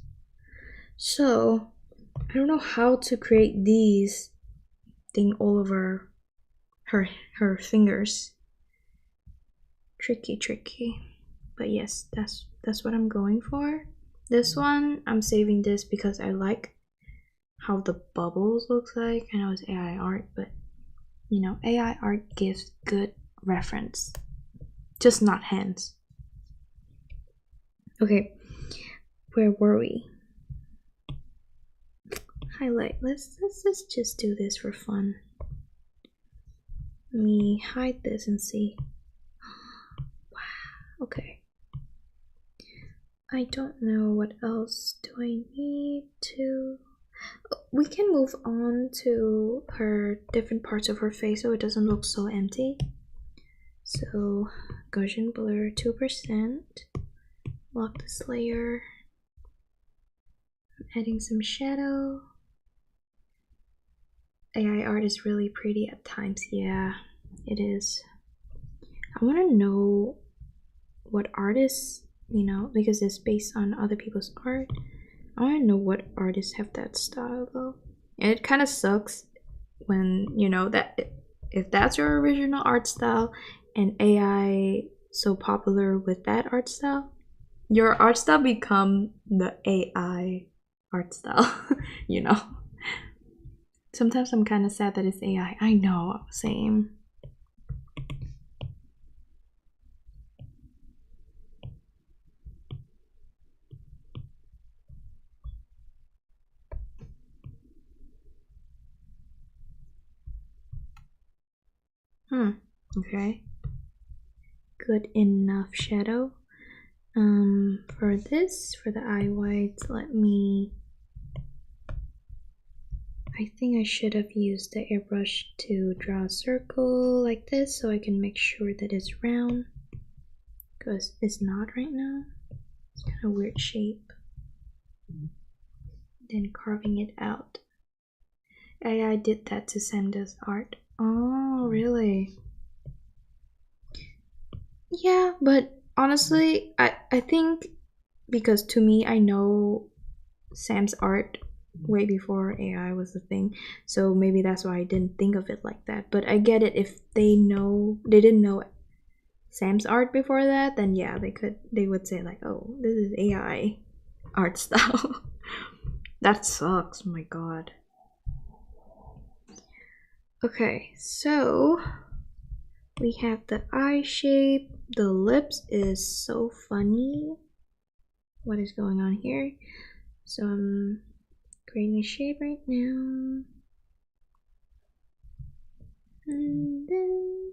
So I don't know how to create these thing all over her fingers. Tricky. But yes, that's what I'm going for. This one, I'm saving this because I like how the bubbles looks like. I know it's AI art, but you know, AI art gives good reference, just not hands. Okay, where were we? Highlight. Let's just do this for fun. Let me hide this and see. Wow. Okay. I don't know what else do I need to... We can move on to her different parts of her face so it doesn't look so empty. So Gaussian blur 2%. Lock this layer. I'm adding some shadow. AI art is really pretty at times. Yeah, it is. I want to know what artists, you know, because it's based on other people's art. I want to know what artists have that style though. And it kind of sucks when, you know, that if that's your original art style and AI so popular with that art style, Your art style become the AI art style, you know. Sometimes I'm kind of sad that it's AI. I know, same. Okay. Good enough shadow. For this, for the eye whites, I think I should have used the airbrush to draw a circle like this so I can make sure that it's round. Because it's not right now. It's kind of weird shape. Then carving it out. AI did that to Samda's art. Oh, really? Yeah, but honestly, I think because to me, I know Sam's art way before AI was a thing, so maybe that's why I didn't think of it like that. But I get it, if they didn't know Sam's art before that, then yeah, they would say like, oh, this is AI art style. That sucks, my god. Okay, so we have the eye shape. The lips is so funny. What is going on here? So I'm creating a shape right now. And then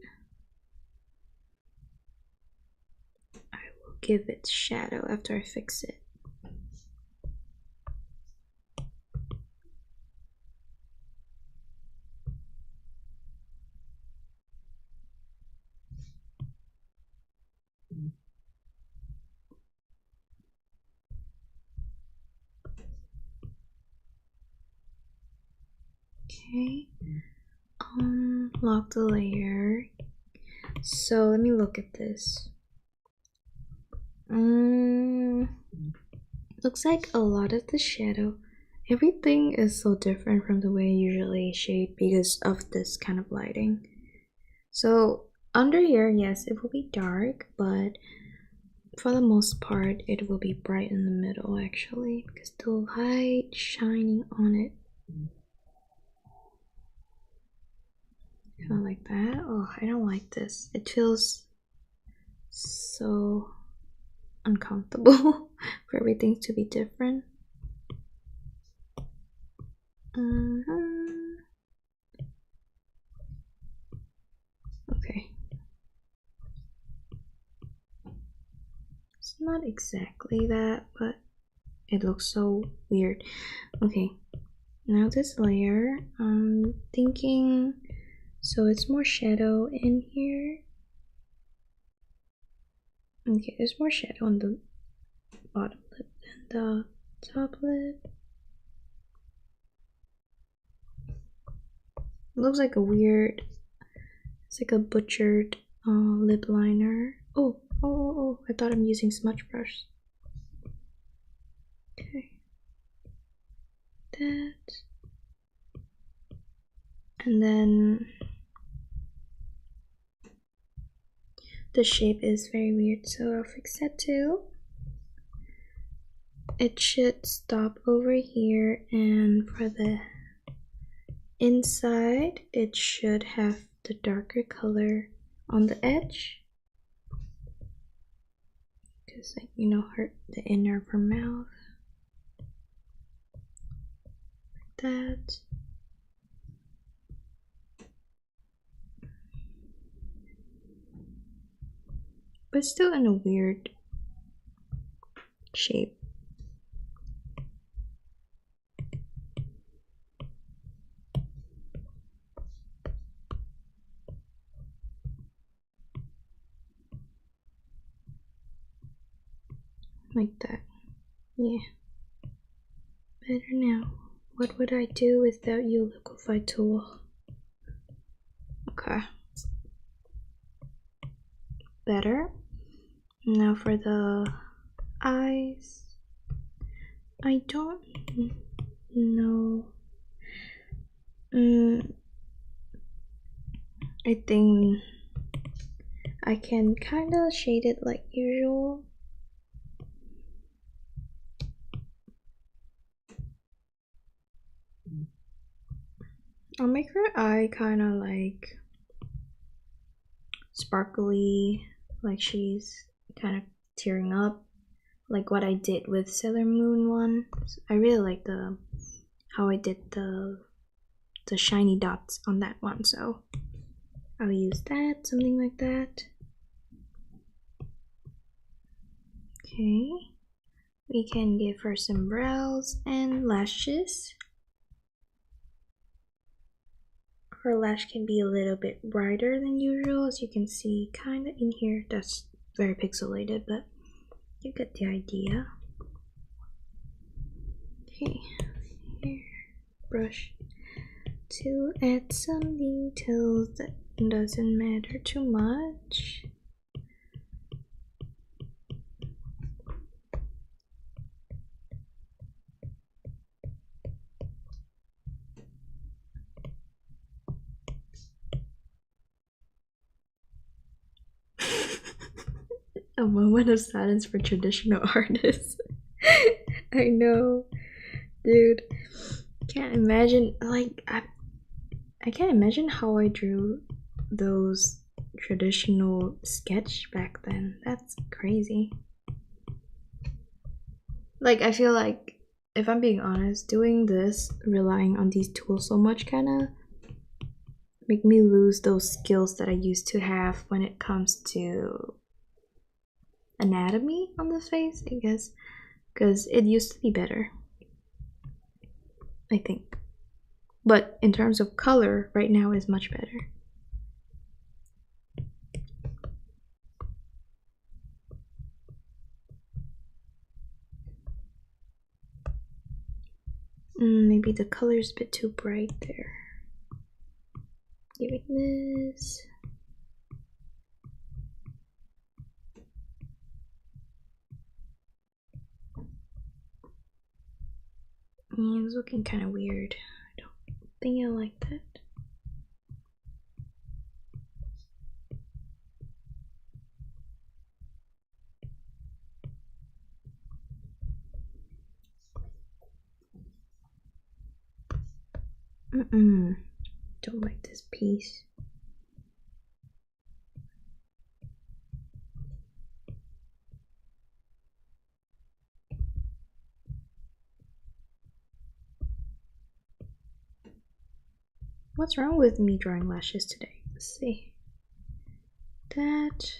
I will give it shadow after I fix it. Okay. Lock the layer. So let me look at this. Looks like a lot of the shadow, everything is so different from the way I usually shade because of this kind of lighting. So under here, yes, it will be dark, but for the most part, it will be bright in the middle actually, because the light shining on it. Kind of like that. Oh, I don't like this. It feels so uncomfortable for everything to be different. Okay. It's not exactly that, but it looks so weird. Okay. Now this layer, I'm thinking, so it's more shadow in here. Okay, there's more shadow on the bottom lip than the top lip. It looks like a weird, it's like a butchered lip liner. Oh, I thought I'm using smudge brush. Okay. That. And then the shape is very weird, so I'll fix that too. It should stop over here, and for the inside it should have the darker color on the edge, because like, you know, hurt the inner of her mouth like that. But still in a weird shape. Like that. Yeah. Better now. What would I do without you, liquify tool? Okay. Better. Now for the eyes. I don't know. I think I can kind of shade it like usual. I'll make her eye kind of like sparkly, like she's kind of tearing up, like what I did with Sailor Moon one. I really like how I did the shiny dots on that one, so I'll use that, something like that. Okay, we can give her some brows and lashes. Her lash can be a little bit brighter than usual, as you can see kind of in here. That's very pixelated, but you get the idea. Okay, here, brush to add some details that doesn't matter too much. A moment of silence for traditional artists. I know, dude. Can't imagine, like, I can't imagine how I drew those traditional sketch back then. That's crazy. Like, I feel like, if I'm being honest, doing this, relying on these tools so much, kind of make me lose those skills that I used to have when it comes to anatomy on the face, I guess, because it used to be better, I think. But in terms of color, right now is much better. Maybe the color is a bit too bright there. Giving this. Yeah, it's looking kind of weird. I don't think I like that. Don't like this piece. What's wrong with me drawing lashes today? Let's see. That.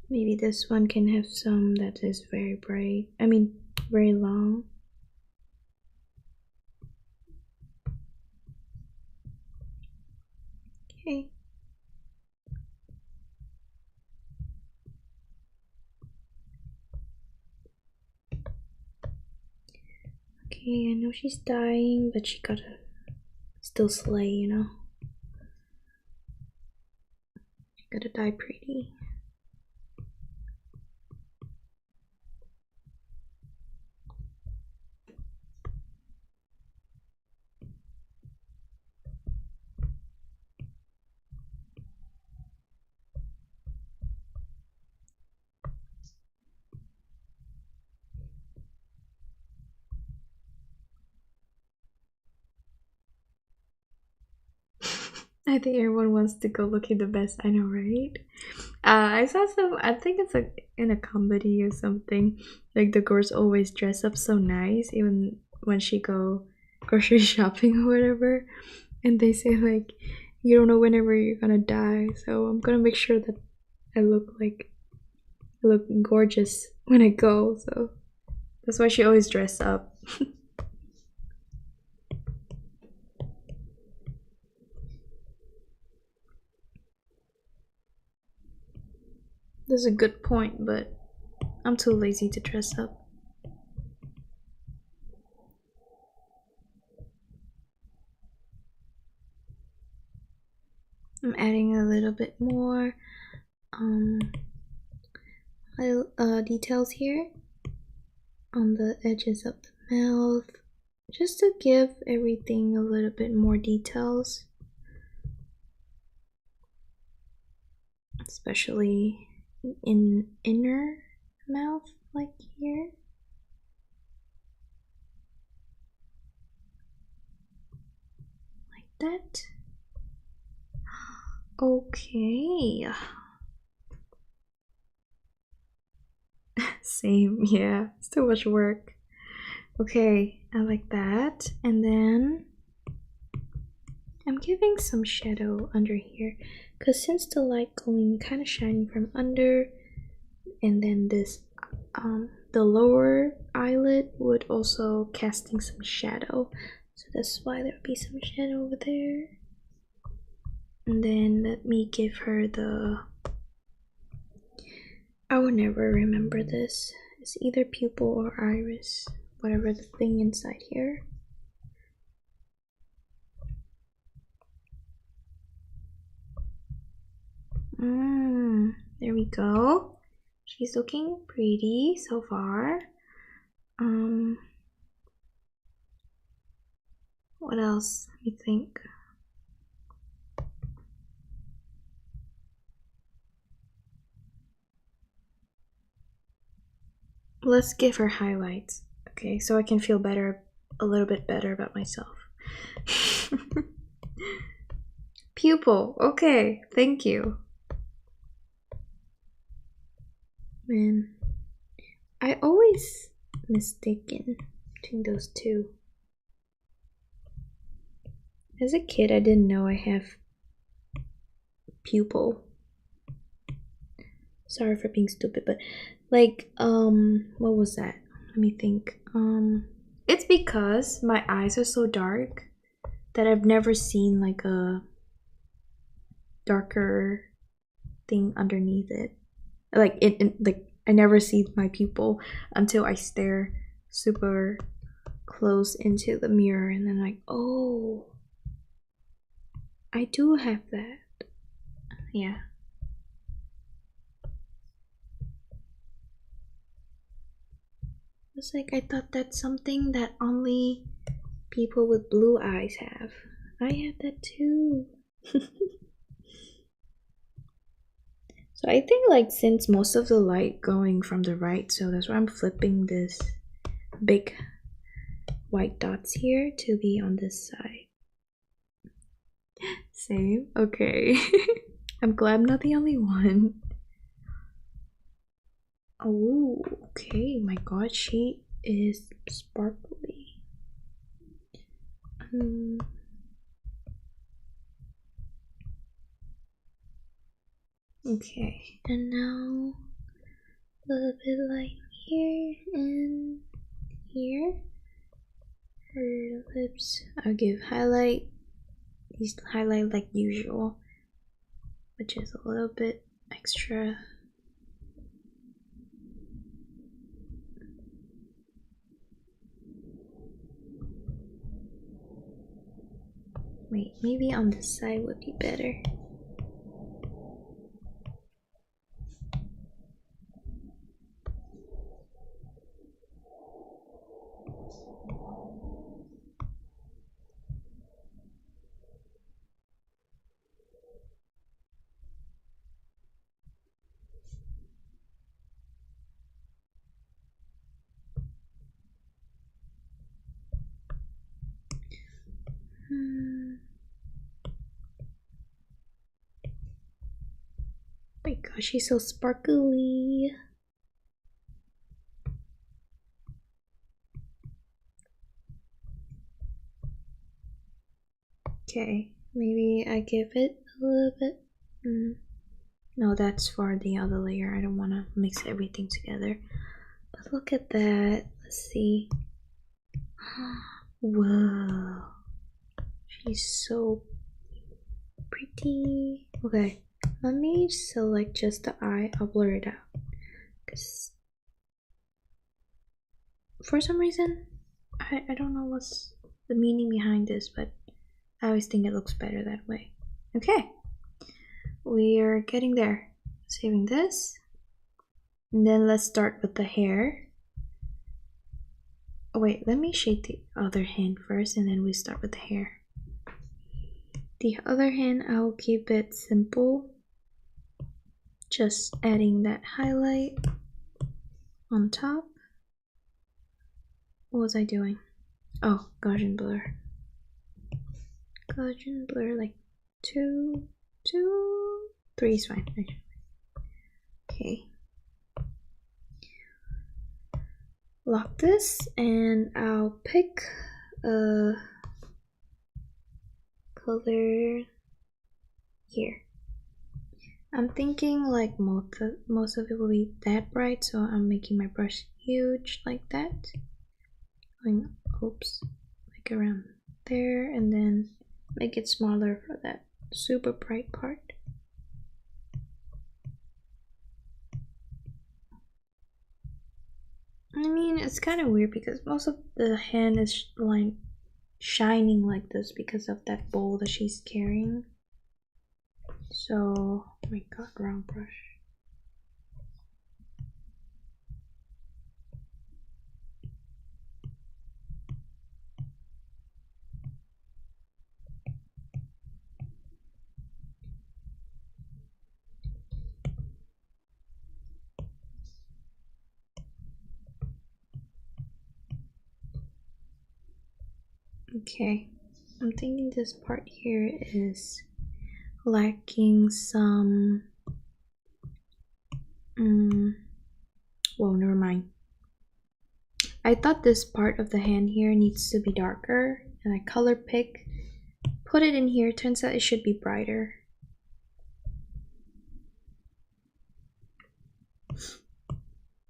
Maybe this one can have some that is very bright. I mean, very long. Okay. Okay, I know she's dying, but she gotta still slay, you know? She gotta die pretty. I think everyone wants to go looking the best. I know, right? I saw some. I think it's like in a comedy or something. Like the girls always dress up so nice, even when she go grocery shopping or whatever. And they say like, you don't know whenever you're gonna die, so I'm gonna make sure that I look gorgeous when I go. So that's why she always dress up. That's a good point, but I'm too lazy to dress up. I'm adding a little bit more details here on the edges of the mouth, just to give everything a little bit more details, especially in inner mouth, like here. that. Okay. Same, yeah. It's too much work. Okay, I like that. And then I'm giving some shadow under here, because since the light going kind of shining from under, and then this the lower eyelid would also casting some shadow, so that's why there would be some shadow over there. And then let me give her the, I will never remember this, it's either pupil or iris, whatever the thing inside here. There we go. She's looking pretty so far. What else? Let me think. Let's give her highlights, okay, so I can feel better, a little bit better about myself. Pupil, okay, thank you. Man, I always mistaken between those two. As a kid, I didn't know I have pupil. Sorry for being stupid, but like, what was that? Let me think. It's because my eyes are so dark that I've never seen like a darker thing underneath it. Like like I never see my pupil until I stare super close into the mirror, and then like, oh, I do have that. Yeah. It's like I thought that's something that only people with blue eyes have. I have that too. So I think like since most of the light going from the right, so that's why I'm flipping this big white dots here to be on this side. Same, okay. I'm glad I'm not the only one. Oh, okay, my god, she is sparkly. Okay, and now a little bit light here and here. For the lips, I'll give highlight. These highlight like usual, which is a little bit extra. Wait, maybe on this side would be better. My gosh, she's so sparkly. Okay, maybe I give it a little bit. No, that's for the other layer. I don't want to mix everything together. But look at that. Let's see. Whoa. She's so pretty. Okay, let me select just the eye. I'll blur it out. Because for some reason, I don't know what's the meaning behind this, but I always think it looks better that way. Okay, we are getting there. Saving this. And then let's start with the hair. Oh wait, let me shade the other hand first and then we start with the hair. The other hand, I'll keep it simple. Just adding that highlight on top. What was I doing? Oh, Gaussian blur. Gaussian blur like 2, 2, 3 is fine actually. Okay. Lock this and I'll pick a color here. I'm thinking like most of it will be that bright, so I'm making my brush huge like that. Going, oops, like around there, and then make it smaller for that super bright part. I mean, it's kind of weird because most of the hand is like shining like this because of that bowl that she's carrying. So, oh my god, wrong brush. Okay, I'm thinking this part here is lacking some. Well, never mind. I thought this part of the hand here needs to be darker, and I color pick, put it in here. Turns out it should be brighter.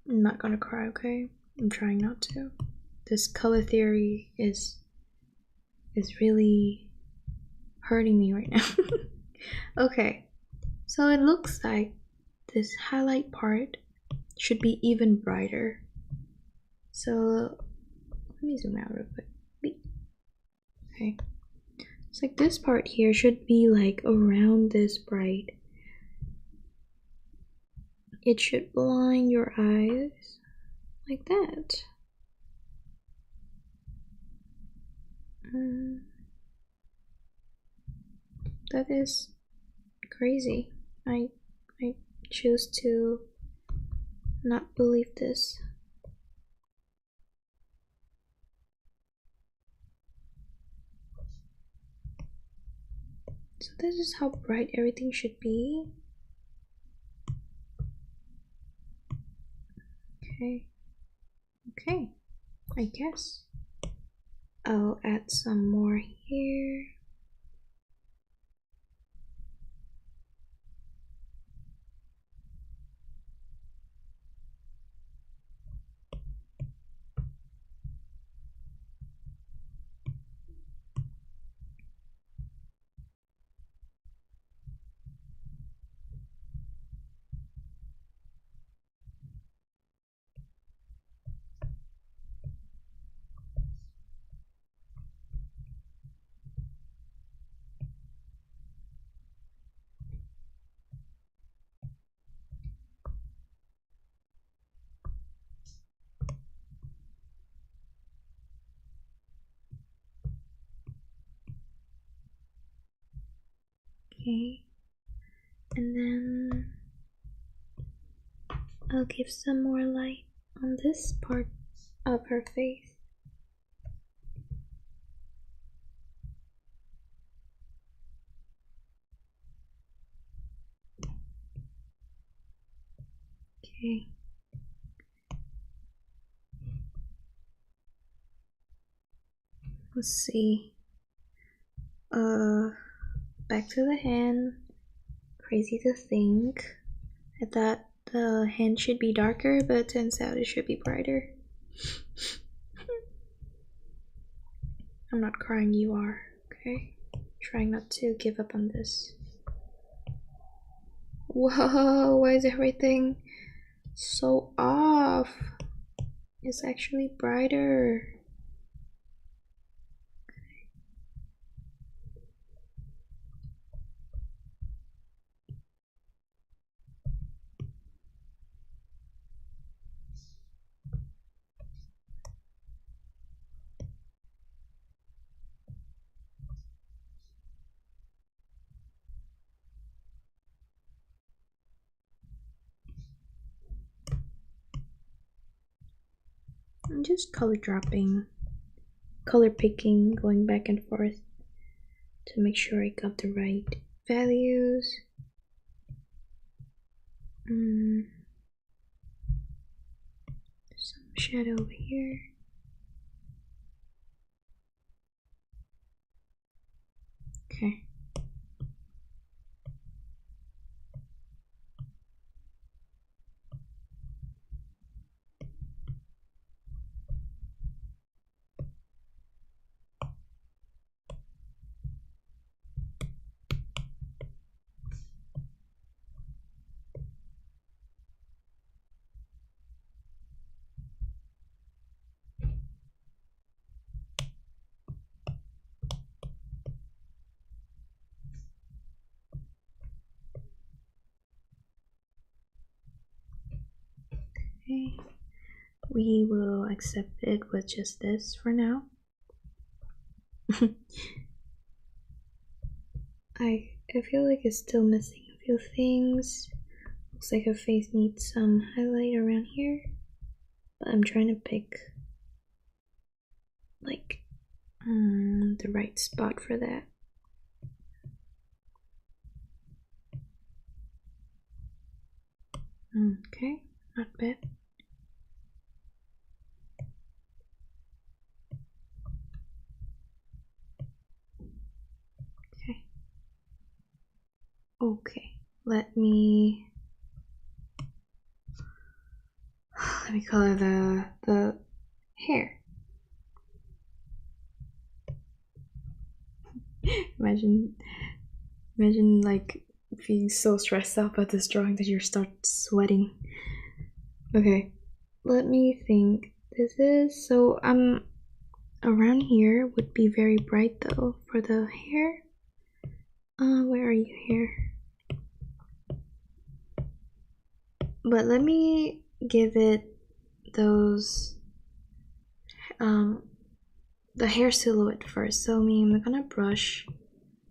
I'm not gonna cry, okay? I'm trying not to. This color theory is really hurting me right now. Okay, so it looks like this highlight part should be even brighter. So let me zoom out real quick. Okay, it's like this part here should be like around this bright. It should blind your eyes like that. That is crazy. I choose to not believe this. So this is how bright everything should be. Okay, I guess I'll add some more here. Okay, and then I'll give some more light on this part of her face. Okay. Let's see. Back to the hand. Crazy to think. I thought the hand should be darker, but it turns out it should be brighter. I'm not crying, you are, okay? Trying not to give up on this. Whoa, why is everything so off? It's actually brighter. I'm just color dropping, color picking, going back and forth. to make sure I got the right values. Some shadow over here. Okay. Okay. We will accept it with just this for now. I feel like it's still missing a few things. Looks like her face needs some highlight around here, but I'm trying to pick like the right spot for that. Okay, not bad. Okay, let me color the hair. Imagine like being so stressed out about this drawing that you start sweating. Okay, let me think. This is so around here would be very bright though for the hair. Where are you here? But let me give it those the hair silhouette first. So I'm gonna brush.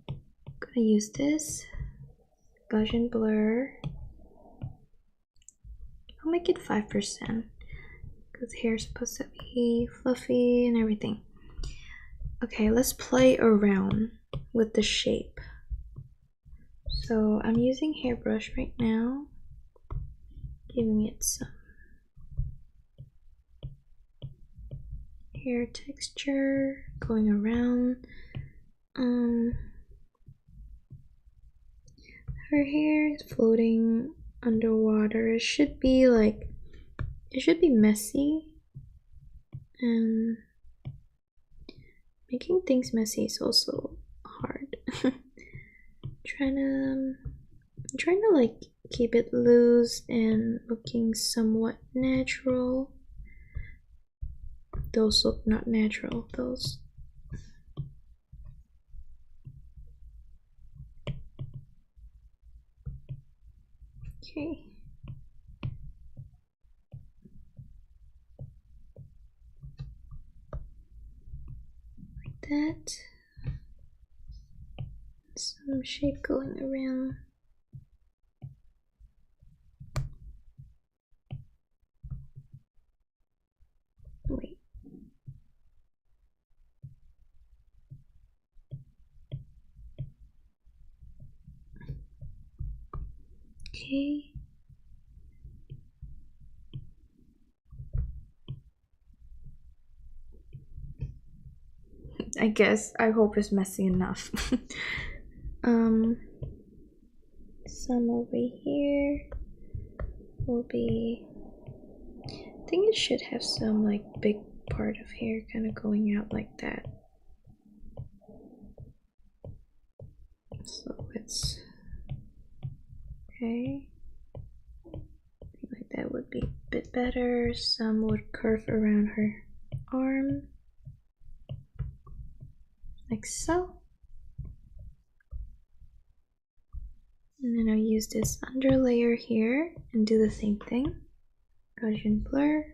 I'm gonna use this Gaussian blur. I'll make it 5% because hair is supposed to be fluffy and everything. Okay, let's play around with the shape. So I'm using hairbrush right now, giving it some hair texture, going around. Her hair is floating underwater. It should be messy, and making things messy is also hard. trying to like keep it loose and looking somewhat natural. Those look not natural, those. Okay. Like that. Some shape going around. Wait. Okay. I hope it's messy enough. Some over here will be, I think it should have some like big part of hair kind of going out like that. So it's okay. Like that would be a bit better. Some would curve around her arm. Like so. And then I'll use this under layer here and do the same thing. Gaussian blur.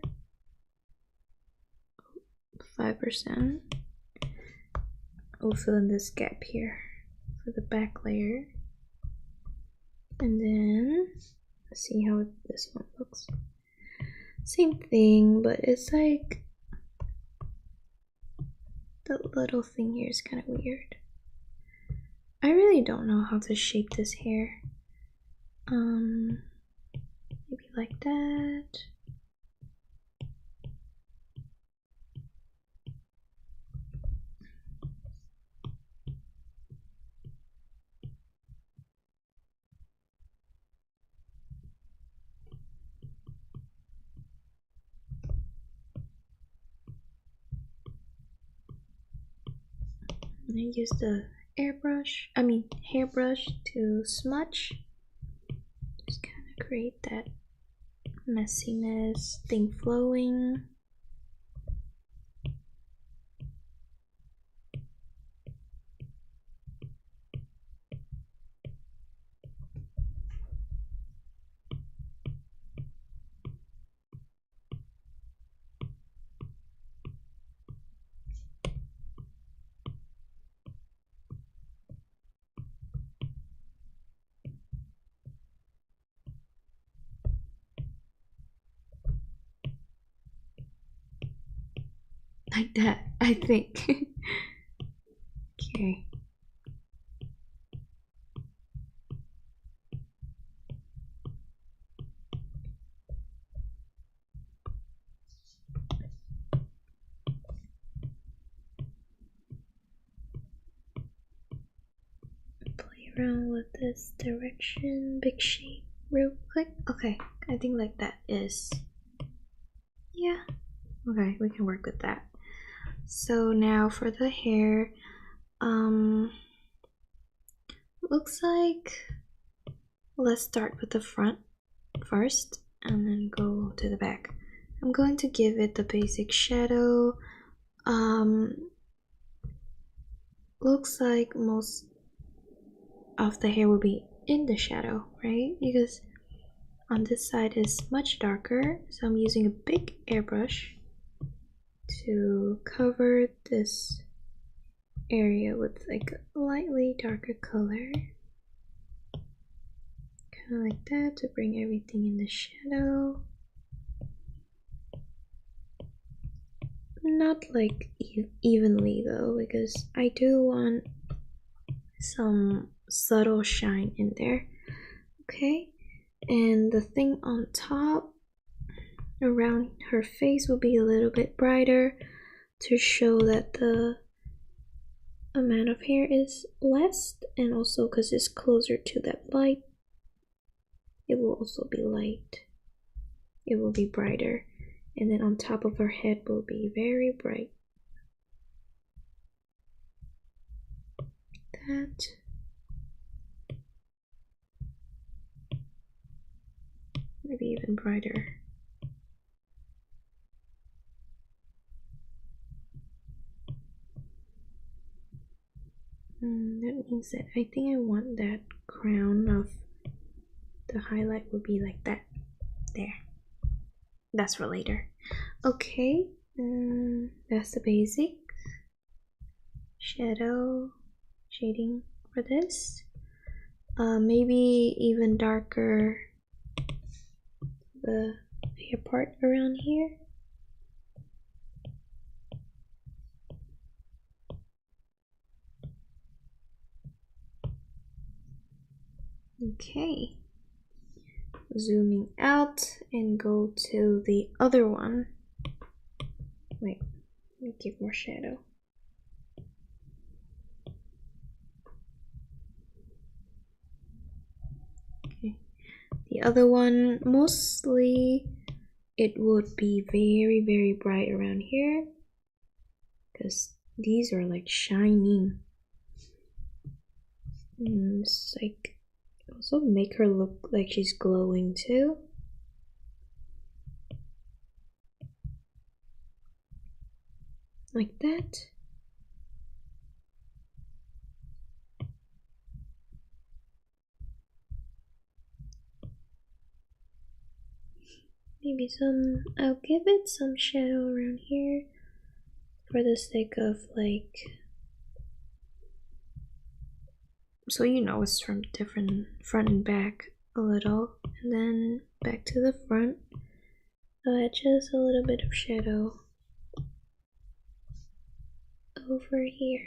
5%. I'll fill in this gap here for the back layer. And then let's see how this one looks. Same thing, but it's like the little thing here is kind of weird. I really don't know how to shape this hair. Maybe like that. I use the hairbrush to smudge. Just kind of create that messiness thing flowing. Like that, I think. Okay. Play around with this direction, big shape, real quick. Okay, I think like that is, yeah. Okay, we can work with that. So now for the hair, looks like let's start with the front first and then go to the back. I'm going to give it the basic shadow. Looks like most of the hair will be in the shadow, right? Because on this side is much darker, so I'm using a big airbrush to cover this area with like a lightly darker color, kind of like that, to bring everything in the shadow. Not like evenly though, because I do want some subtle shine in there. Okay, and the thing on top around her face will be a little bit brighter to show that the amount of hair is less, and also because it's closer to that light, it will also be light. It will be brighter, and then on top of her head will be very bright. That. Maybe even brighter. That means that I think I want that crown of the highlight will be like that. There. That's for later. Okay, that's the basic shadow shading for this. Maybe even darker the hair part around here. Okay, zooming out and go to the other one. Wait, let me give more shadow. Okay, the other one, mostly it would be very, very bright around here because these are like shining. It's like also make her look like she's glowing too. Like that. Maybe I'll give it some shadow around here for the sake of like, so you know it's from different front and back a little, and then back to the front. I'll add just a little bit of shadow over here.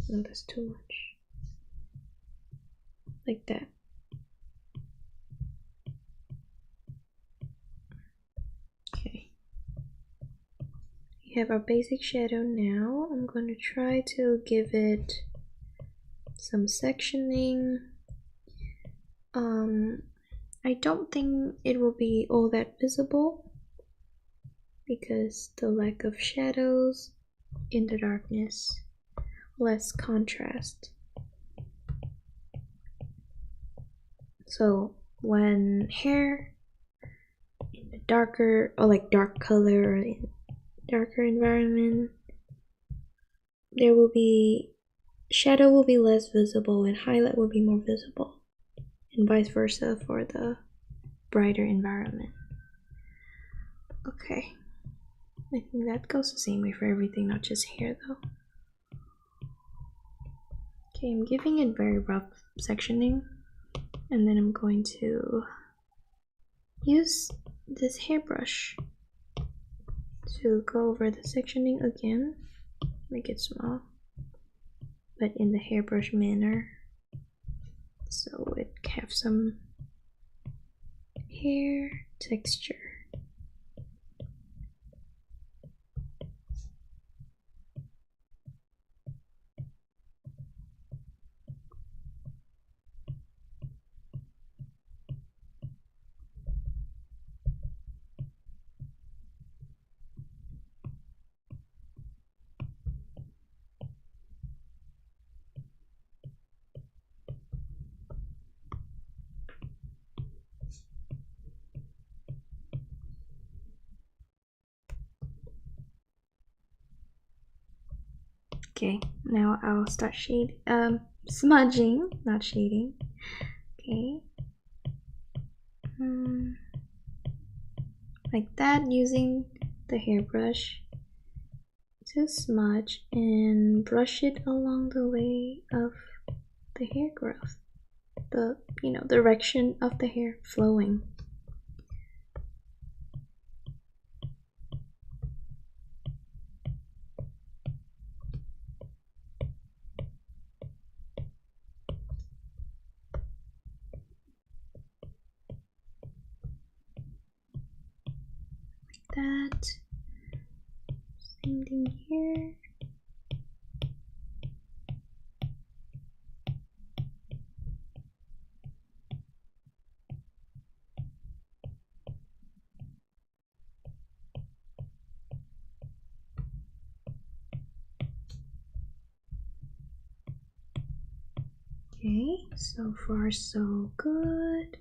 No, that's too much. like that. Okay. We have our basic shadow now. I'm going to try to give it some sectioning. I don't think it will be all that visible because the lack of shadows in the darkness, less contrast. So when hair in the darker or like dark color or in darker environment, there will be shadow will be less visible and highlight will be more visible, and vice versa for the brighter environment. Okay, I think that goes the same way for everything, not just hair though. Okay, I'm giving it very rough sectioning, and then I'm going to use this hairbrush to go over the sectioning again, make it small, but in the hairbrush manner, so it have some hair texture. Okay, now I'll start smudging, not shading. Okay, like that, using the hairbrush to smudge and brush it along the way of the hair growth, the direction of the hair flowing. That same thing here. Okay, so far so good.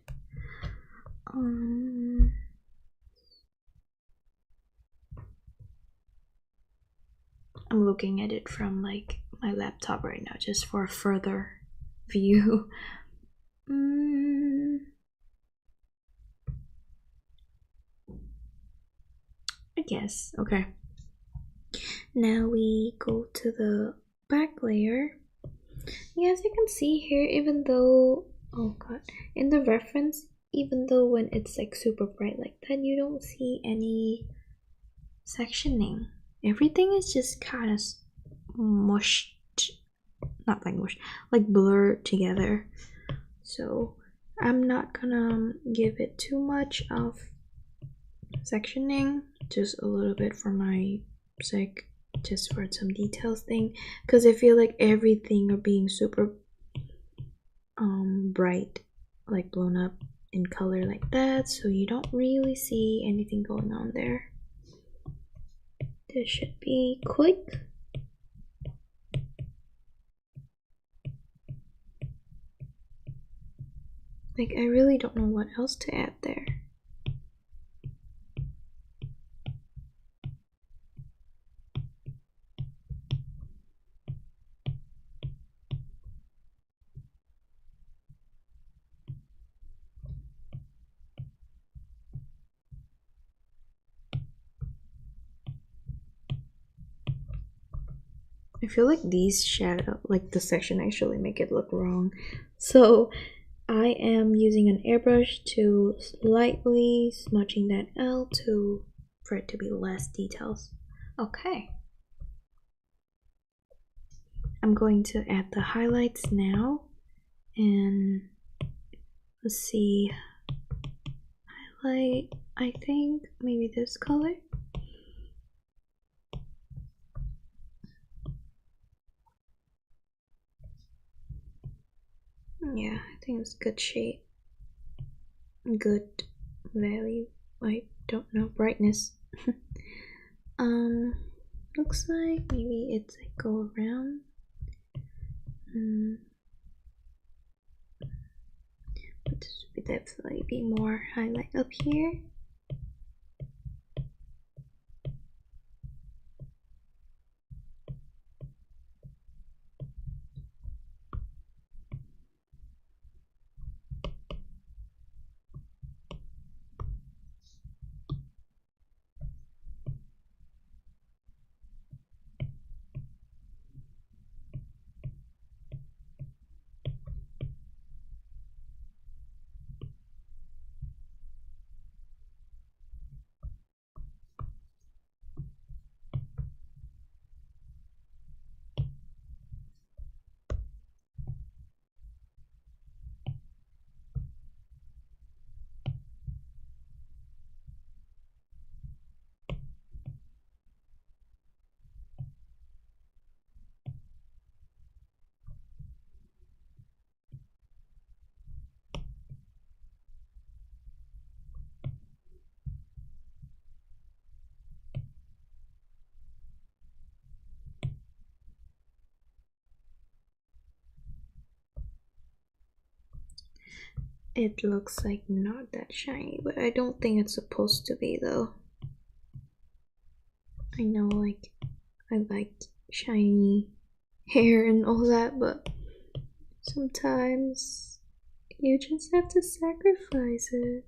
I'm looking at it from like my laptop right now just for a further view. I guess. Okay. Now we go to the back layer. Yes, you can see here, even though, oh god, in the reference, even though when it's like super bright like that, you don't see any sectioning. Everything is just kind of mushed, not like mushed, like blurred together. So I'm not gonna give it too much of sectioning, just a little bit for my sake, just for some details thing, because I feel like everything are being super bright, like blown up in color like that, so you don't really see anything going on there. This should be quick. Like, I really don't know what else to add there. I feel like these shadow, like the section actually make it look wrong. So I am using an airbrush to slightly smudging that out for it to be less details. Okay. I'm going to add the highlights now, And let's see, highlight, I think maybe this color. Yeah, I think it's good shade, good value. I don't know, brightness. Looks like maybe it's like go around. But this would definitely be more highlight up here. It looks like not that shiny, but I don't think it's supposed to be though. I know, like, I liked shiny hair and all that, but sometimes you just have to sacrifice it.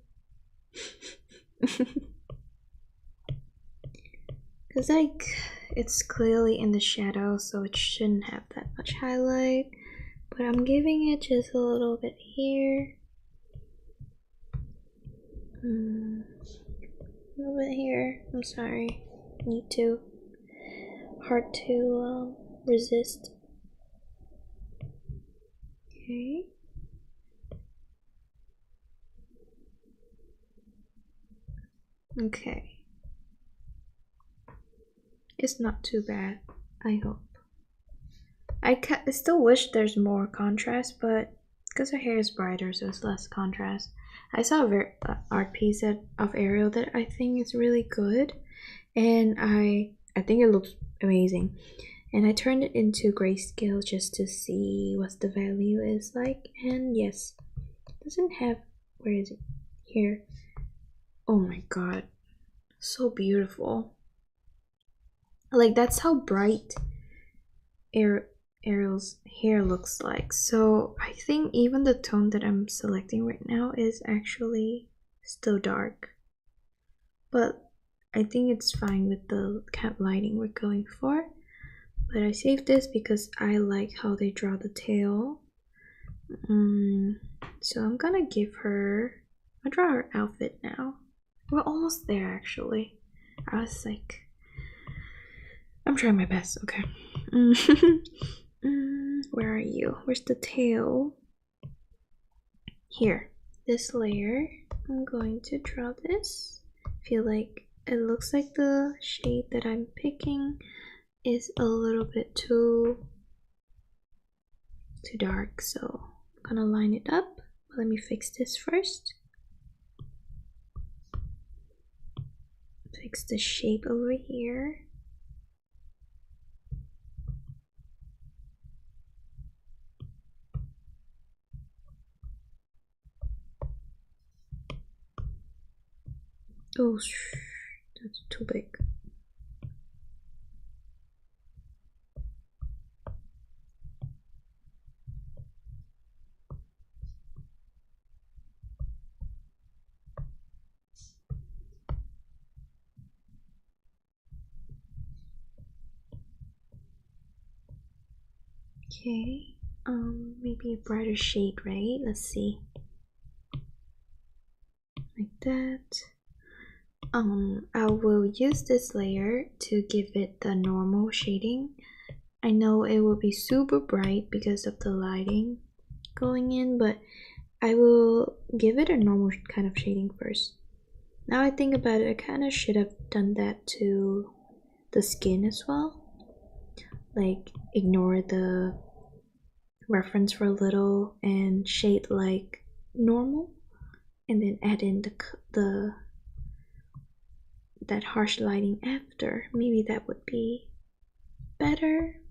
Because, like, it's clearly in the shadow, so it shouldn't have that much highlight. But I'm giving it just a little bit here. A little bit here. I'm sorry. Need to. Hard to resist. Okay. Okay. It's not too bad, I hope. I still wish there's more contrast, but because her hair is brighter, so it's less contrast. I saw a art piece of Ariel that I think is really good, and I think it looks amazing. And I turned it into Grayscale just to see what the value is like. And yes, it doesn't have, where is it? Here. Oh my god, so beautiful. Like, that's how bright Ariel's hair looks like. So I think even the tone that I'm selecting right now is actually still dark, but I think it's fine with the cap lighting we're going for. But I saved this because I like how they draw the tail. So I'm gonna give her, I'll draw her outfit now. We're almost there actually. I was like, I'm trying my best, okay. Where are you? Where's the tail? Here, this layer. I'm going to draw this. Feel like it looks like the shade that I'm picking is a little bit too dark, so I'm gonna line it up. Let me fix this first. Fix the shape over here. Oh, that's too big. Okay, maybe a brighter shade, right? Let's see. Like that. I will use this layer to give it the normal shading. I know it will be super bright because of the lighting, going in, but I will give it a normal kind of shading first. Now I think about it, I kind of should have done that to the skin as well. Like ignore the reference for a little and shade like normal, and then add in the that harsh lighting after. Maybe that would be better,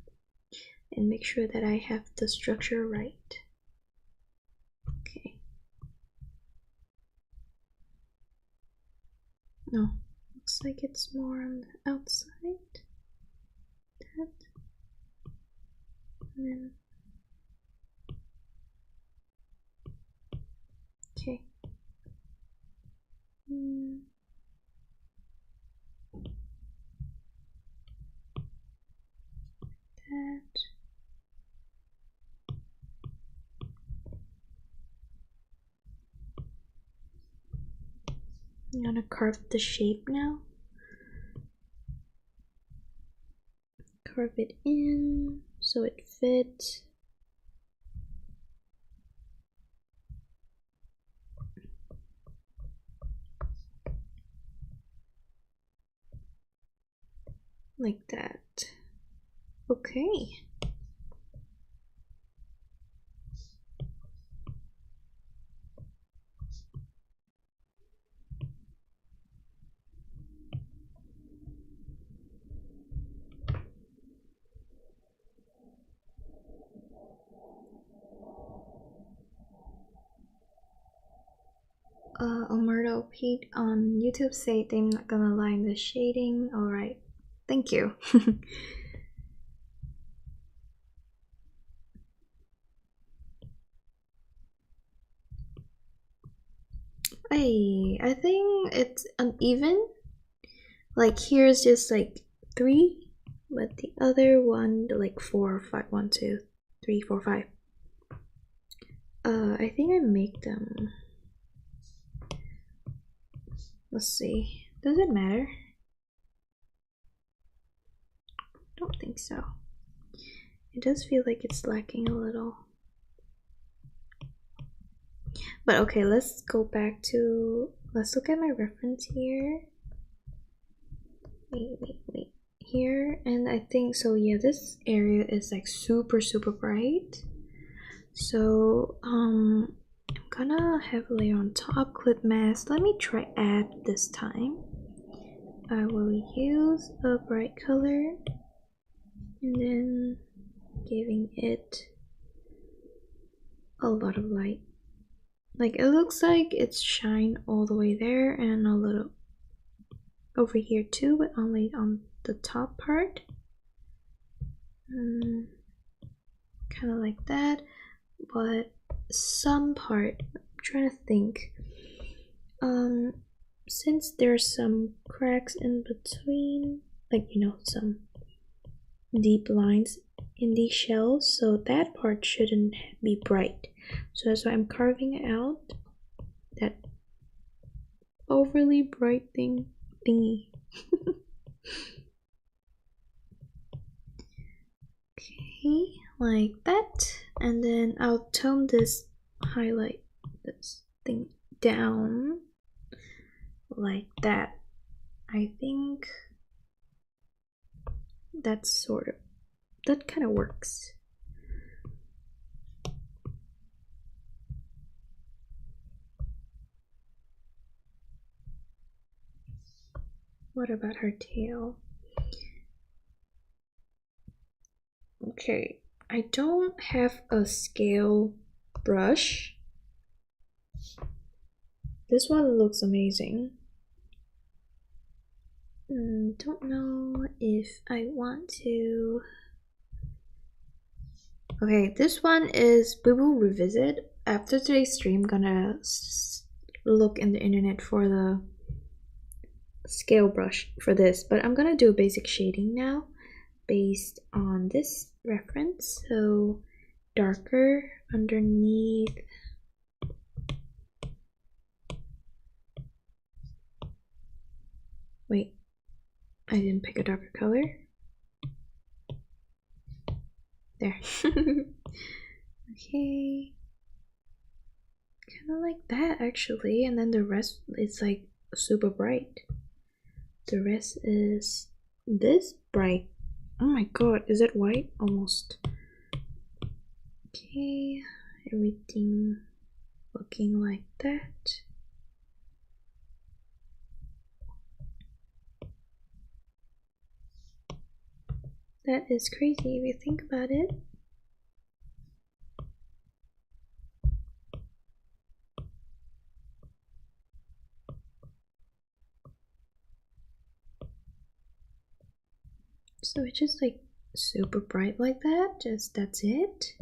and make sure that I have the structure right. Okay. No, looks like it's more on the outside. That. And then. Okay. That. I'm gonna carve the shape now. Carve it in so it fits. Like that. Okay. Omerto Pete on YouTube said they're not gonna line the shading. Alright. Thank you. Hey, I think it's uneven. Like here's just like 3, but the other one like 4 or 5. 1, 2, 3, 4, 5. I think I make them. Let's see. Does it matter? Don't think so. It does feel like it's lacking a little. But okay, let's go back to, let's look at my reference here. Wait. Here, and I think, so yeah, this area is like super bright. So, I'm gonna have a layer on top, clip mask. Let me try add this time. I will use a bright color and then giving it a lot of light. Like it looks like it's shine all the way there and a little over here too, but only on the top part. Kind of like that, but some part, I'm trying to think. Since there's some cracks in between, like some deep lines in these shells, so that part shouldn't be bright. So that's why I'm carving out that overly bright thingy. Okay, like that, and then I'll tone this, highlight this thing down like that. I think that's that kind of works. What about her tail? Okay, I don't have a scale brush. This one looks amazing. Don't know if I want to. Okay, this one is, we will revisit after today's stream. Gonna look in the internet for the scale brush for this, but I'm gonna do a basic shading now based on this reference. So darker underneath. Wait, I didn't pick a darker color. There. Okay, kind of like that actually, and then the rest is like super bright. The rest is this bright. Oh my god, is it white? Almost. Okay, everything looking like that. That is crazy if you think about it. So it's just like super bright like that, just that's it.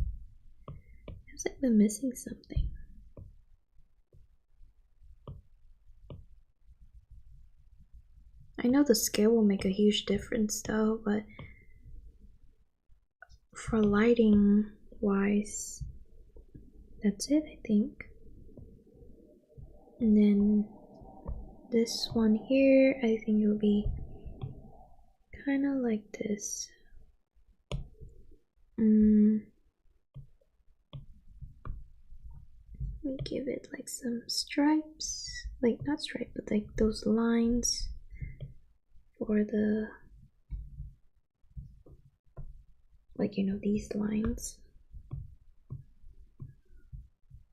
It's like we're missing something. I know the scale will make a huge difference though, but for lighting wise, that's it I think. And then this one here, I think it'll be kind of like this. Let me give it like some stripes, like not stripe, but like those lines for the, like, you know, these lines,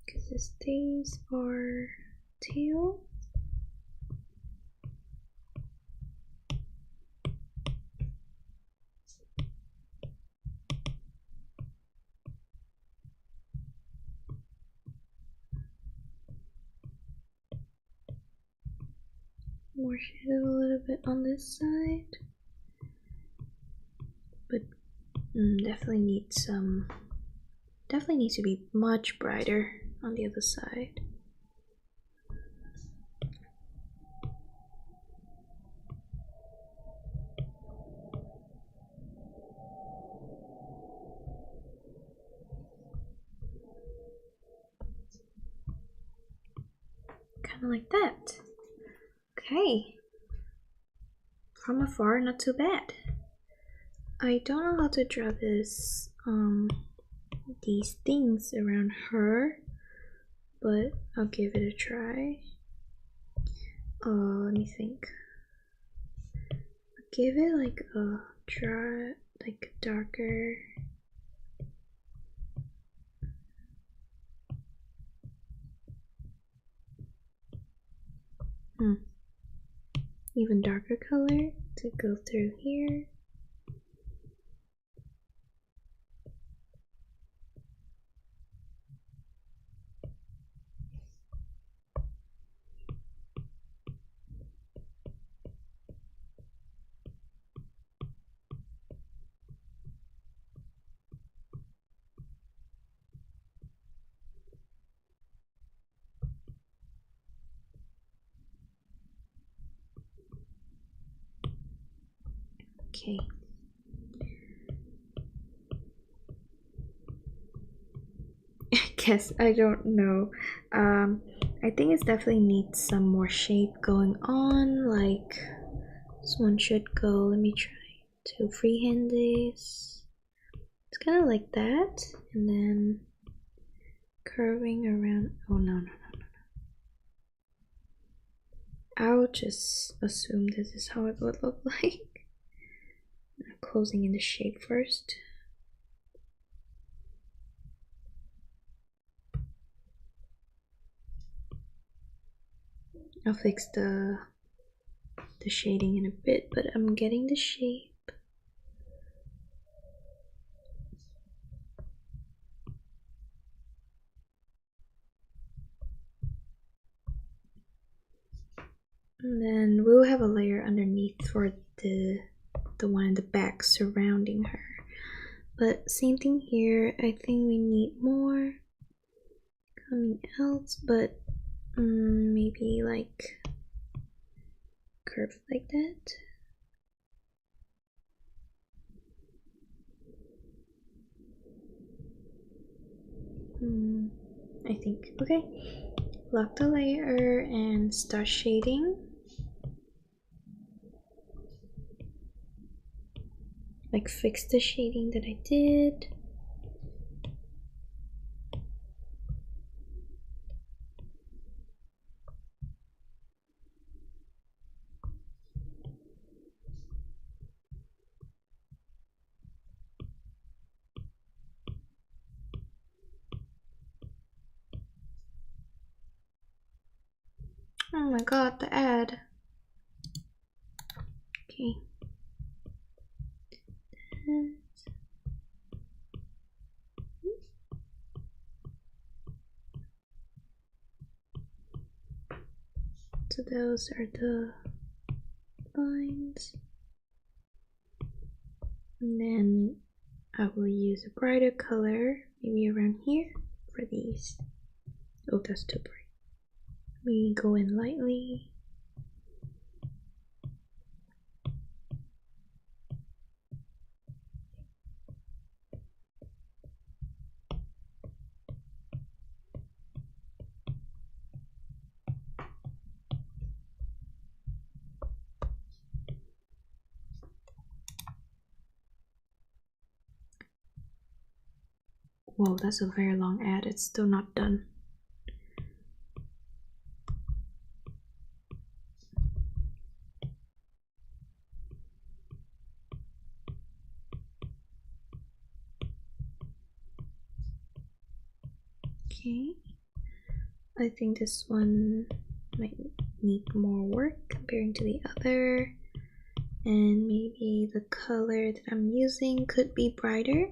because these are tail. More shadow a little bit on this side, but definitely needs to be much brighter on the other side. Kind of like that. Okay, from afar, not too bad. I don't know how to draw this, these things around her, but I'll give it a try. Let me think. I'll give it like a darker. Even darker color to go through here. Okay. I guess I don't know. I think it definitely needs some more shape going on. Like this one should go. Let me try to freehand this. It's kind of like that, and then curving around. Oh no. I'll just assume this is how it would look like. Closing in the shape first. I'll fix the shading in a bit, but I'm getting the shape. And then we'll have a layer underneath for the one in the back surrounding her. But same thing here, I think we need more coming out, but maybe like curved like that. I think. Okay, lock the layer and start shading. Like fix the shading that I did. Oh my god, the ad. Okay. So those are the lines. And then I will use a brighter color, maybe around here for these. Oh, that's too bright. We go in lightly. Whoa, that's a very long ad. It's still not done. Okay. I think this one might need more work comparing to the other. And maybe the color that I'm using could be brighter.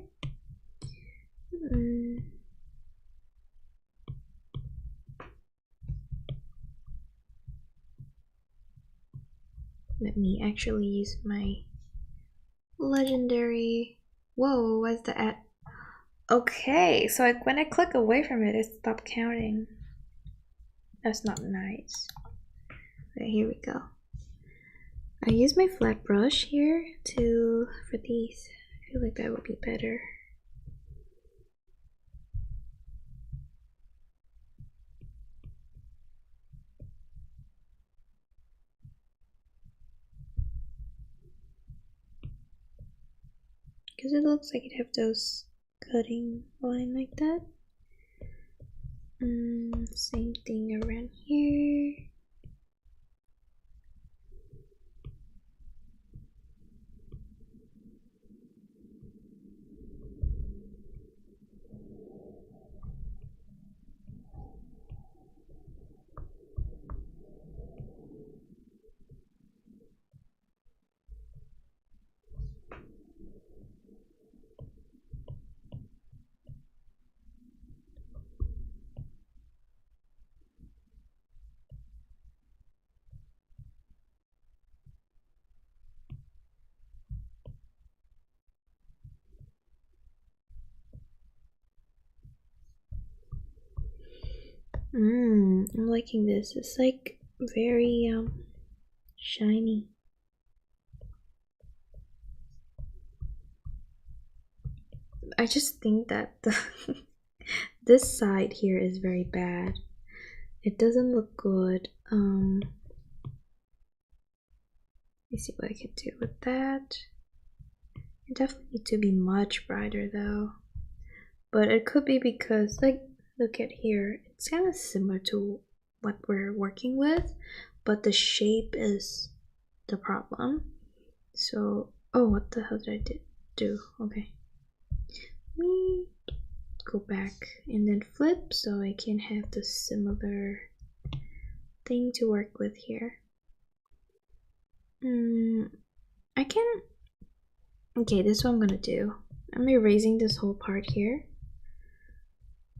Let me actually use my legendary. Whoa, what's the ad? Okay, so when I click away from it, it stopped counting. That's not nice. Okay, here we go. I use my flat brush here for these. I feel like that would be better. Because it looks like it have those cutting line like that. Same thing around here. I'm liking this. It's like very shiny. I just think that this side here is very bad. It doesn't look good. Let me see what I can do with that. It definitely needs to be much brighter though. But it could be because, like, look at here. It's kind of similar to what we're working with, but the shape is the problem. So, oh, what the hell did I do? Okay. Let me go back and then flip so I can have the similar thing to work with here. I can. Okay, this is what I'm gonna do. I'm erasing this whole part here,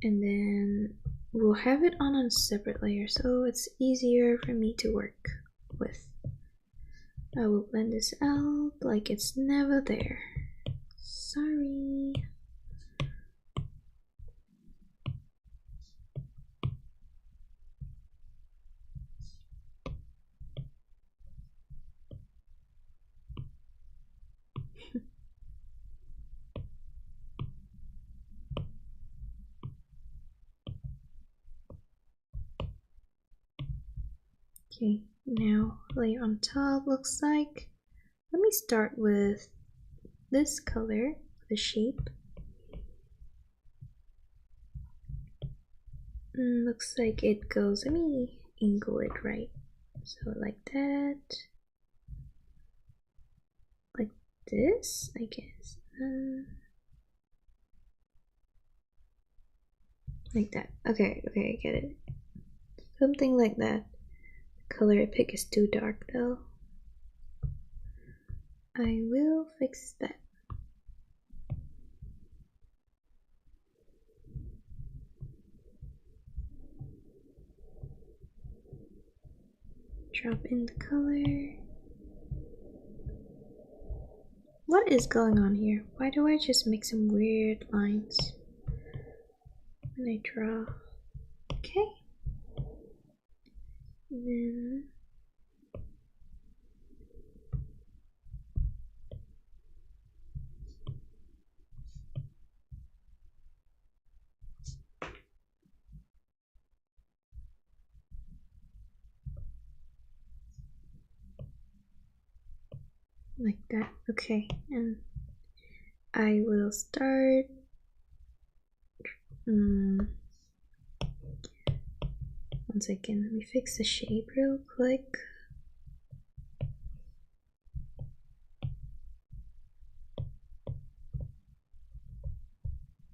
and then we'll have it on a separate layer so it's easier for me to work with. I will blend this out like it's never there. Sorry. Okay, now layer on top looks like. Let me start with this color, the shape. Looks like it goes, let me angle it right. So like that. Like this, I guess. Like that. Okay, I get it. Something like that. color I pick is too dark though. I will fix that. Drop in the color. What is going on here? Why do I just make some weird lines when I draw? Okay. And then like that. Okay, and I will start. One second, let me fix the shape real quick.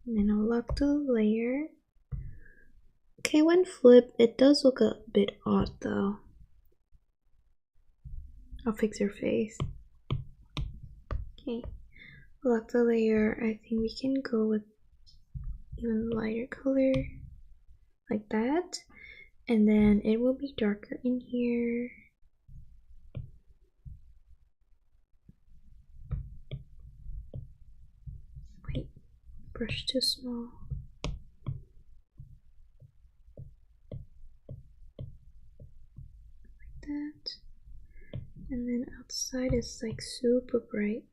And then I'll lock the layer. Okay, when flipped, it does look a bit odd though. I'll fix her face. Okay, lock the layer. I think we can go with even lighter color like that, and then it will be darker in here. Wait, brush too small. Like that. And then outside is like super bright.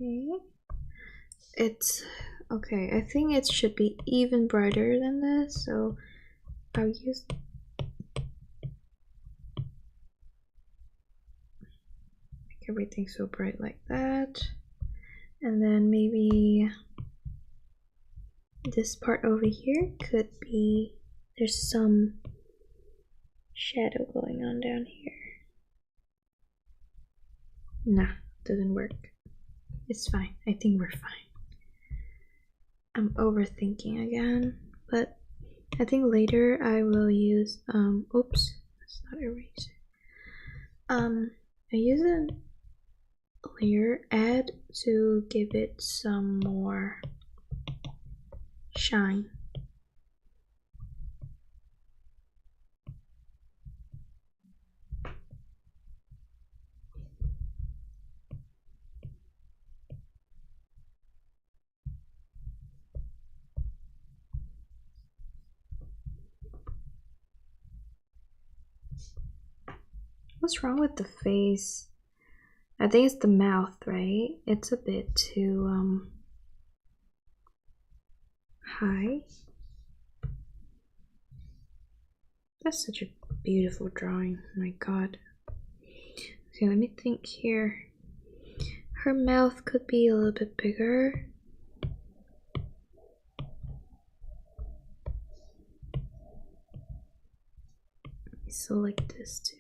Okay. It's okay. I think it should be even brighter than this, so I'll use make everything so bright like that, and then maybe this part over here could be, there's some shadow going on down here. Nah, doesn't work. It's fine. I think we're fine. I'm overthinking again, but I think later I will use oops, that's not eraser. I use a layer add to give it some more shine. What's wrong with the face? I think it's the mouth, right? It's a bit too high. That's such a beautiful drawing. Oh my god. Okay, let me think here. Her mouth could be a little bit bigger. So like this too.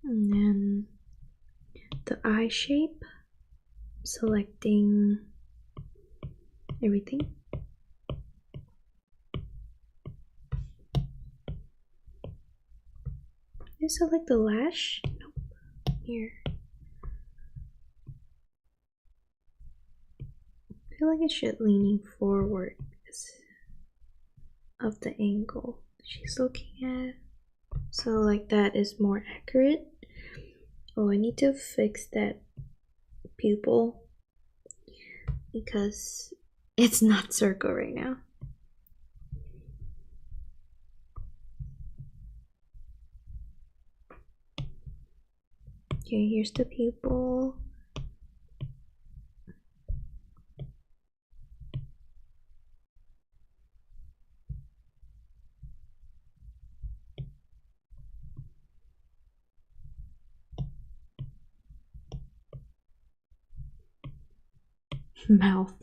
And then the eye shape, selecting everything. select the lash? Nope. Here. I feel like it should leaning forward because of the angle she's looking at. So like that is more accurate. Oh, I need to fix that pupil because it's not circle right now. Okay, here's the pupil. Mouth.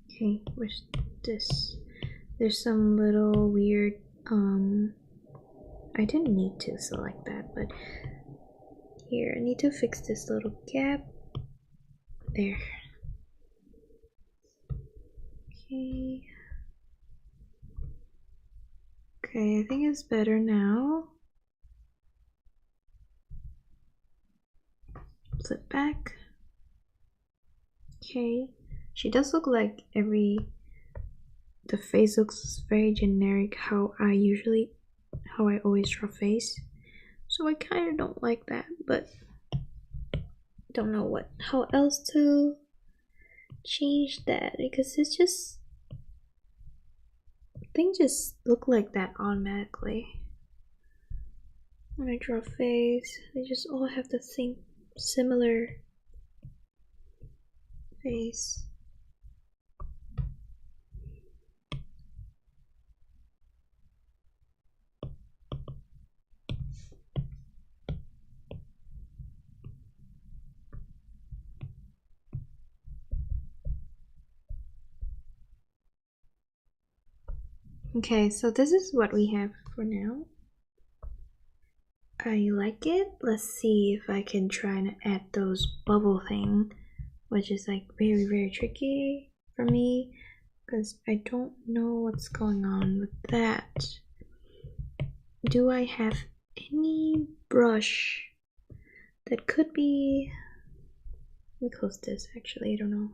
Okay, where's this? There's some little weird, I didn't need to select that, but here, I need to fix this little gap. There. Okay. Okay, I think it's better now. Flip back. Okay. She does look like the face looks very generic how I always draw face. So I kind of don't like that, but don't know how else to change that because it's just things just look like that automatically. When I draw face, they just all have the same similar face. Okay, so this is what we have for now. I like it. Let's see if I can try and add those bubble thing, which is like very, very tricky for me because I don't know what's going on with that. Do I have any brush that could be... Let me close this actually, I don't know.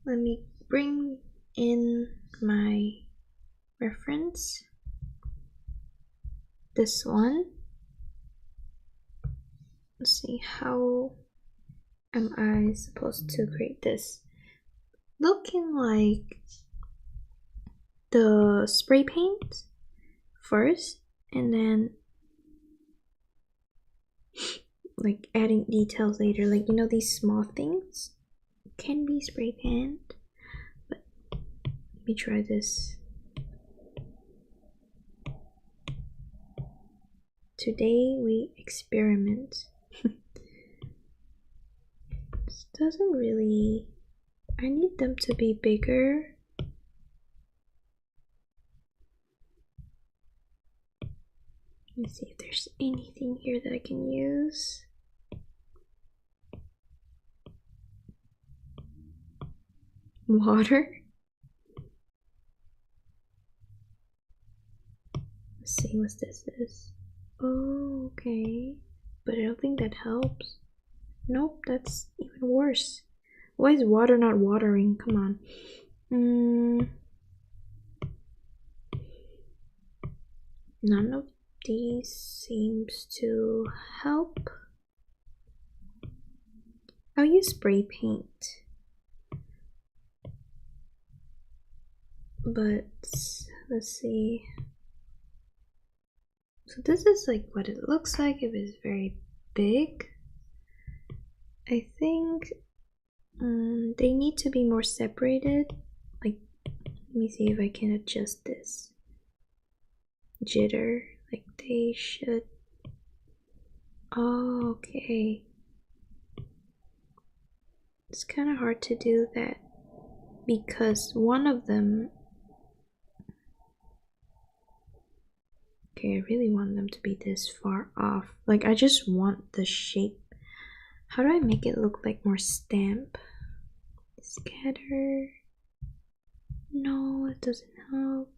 Let me bring in my reference. This one. Let's see, how am I supposed to create this? Looking like the spray paint first and then like adding details later, like you know these small things can be spray paint, but let me try this. Today we experiment. This doesn't really, I need them to be bigger. Let's see if there's anything here that I can use. Water. Let's see what this is. Oh, okay. But I don't think that helps. Nope, that's even worse. Why is water not watering? Come on. None of these seems to help. I'll use spray paint. But let's see. So this is like what it looks like if it's very big. I think they need to be more separated. Like, let me see if I can adjust this jitter. Like they should. Oh, okay. It's kind of hard to do that because one of them Okay, I really want them to be this far off. Like, I just want the shape. How do I make it look like more stamp? Scatter. No, it doesn't help.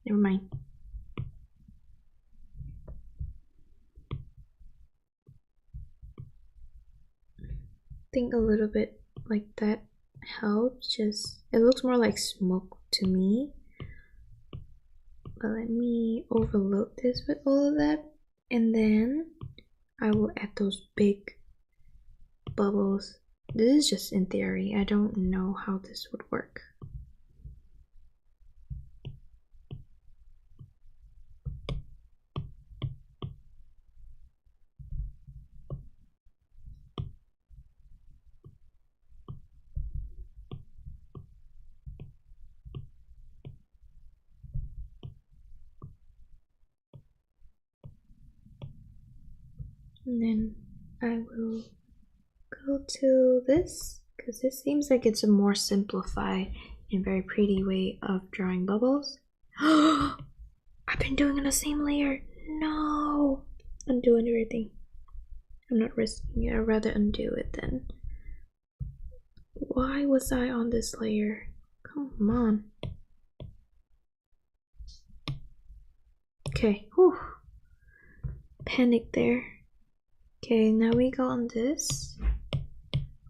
Never mind. I think a little bit like that helps. Just, it looks more like smoke to me. But let me overload this with all of that, and then I will add those big bubbles. This is just in theory. I don't know how this would work. And then I will go to this, because this seems like it's a more simplified and very pretty way of drawing bubbles. I've been doing the same layer. No! Undo everything. I'm not risking it. I'd rather undo it then. Why was I on this layer? Come on. Okay. Whew. Panic there. Okay, now we go on this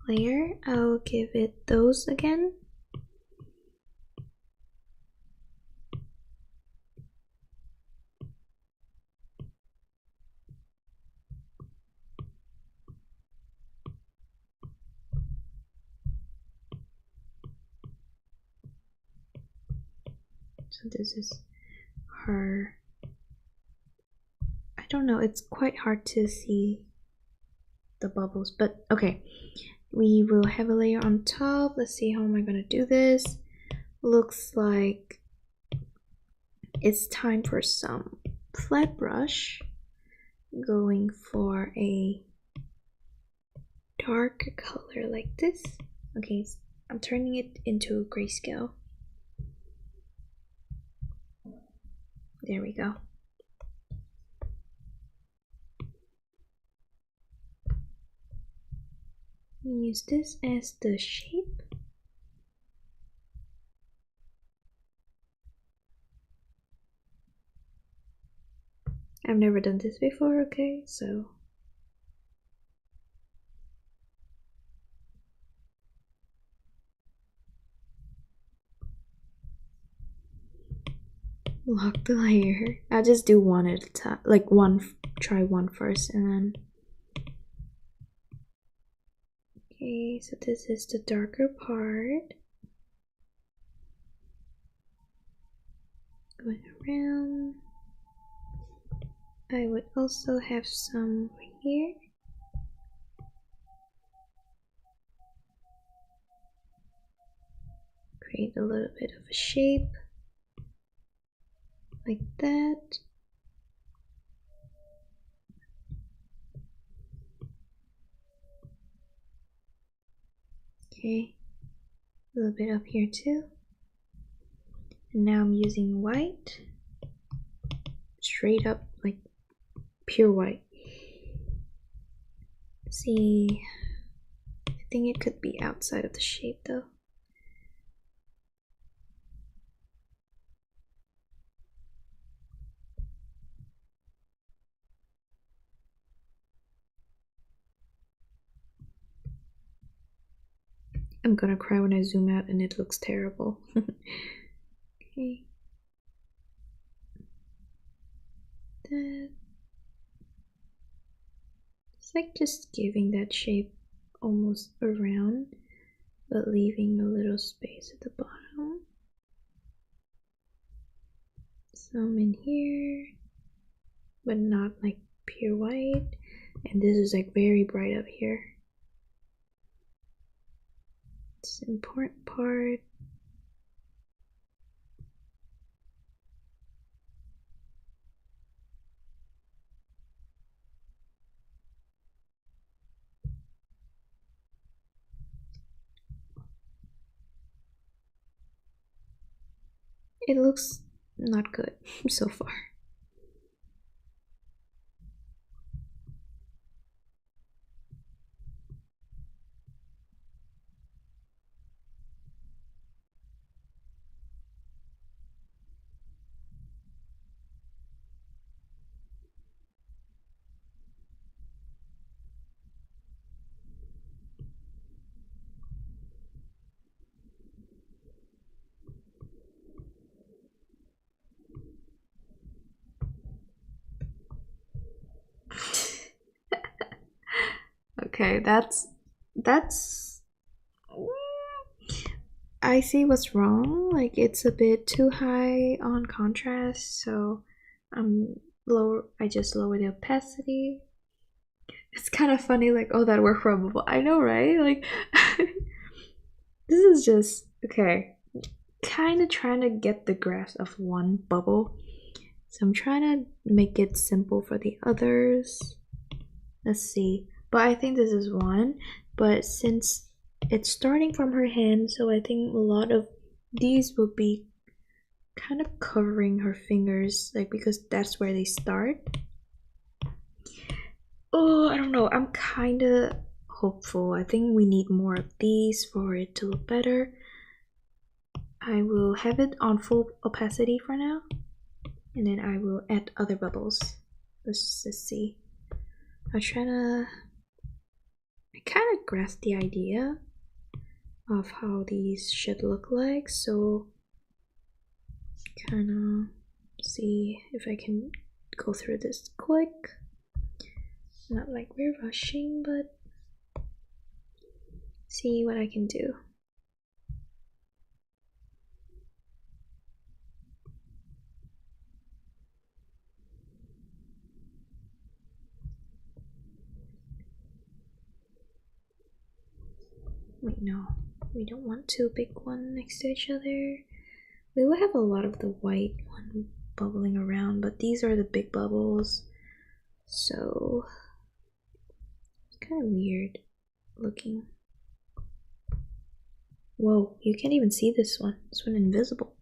layer. I'll give it those again. So this is her. I don't know, it's quite hard to see the bubbles, but okay. We will have a layer on top. Let's see, how am I gonna do this? Looks like it's time for some flat brush. Going for a darker color like this. Okay, I'm turning it into grayscale. There we go. Use this as the shape. I've never done this before, okay, so lock the layer. I'll just do one at a time, like try one first and then. Okay, so this is the darker part. Going around. I would also have some here. Create a little bit of a shape. Like that. Okay, a little bit up here too. And now I'm using white. Straight up, like pure white. See, I think it could be outside of the shape though. I'm gonna cry when I zoom out and it looks terrible. Okay. That. It's like just giving that shape almost around, but leaving a little space at the bottom. Some in here, but not like pure white. And this is like very bright up here. It's the important part. it looks not good so far. Okay, that's I see what's wrong. Like it's a bit too high on contrast, so I just lower the opacity. It's kind of funny, like, oh, that worked for a bubble. I know, right? Like this is just okay. Kind of trying to get the grasp of one bubble. So I'm trying to make it simple for the others. Let's see. But I think this is one. But since it's starting from her hand, so I think a lot of these will be kind of covering her fingers, like because that's where they start. Oh, I don't know. I'm kind of hopeful. I think we need more of these for it to look better. I will have it on full opacity for now, and then I will add other bubbles. Let's just see. I'm trying to. I kind of grasp the idea of how these should look like, so kind of see if I can go through this quick. Not like we're rushing, but see what I can do. Wait, no, we don't want two big ones next to each other. We will have a lot of the white one bubbling around, but these are the big bubbles, so it's kind of weird looking. Whoa, you can't even see this one. This one invisible.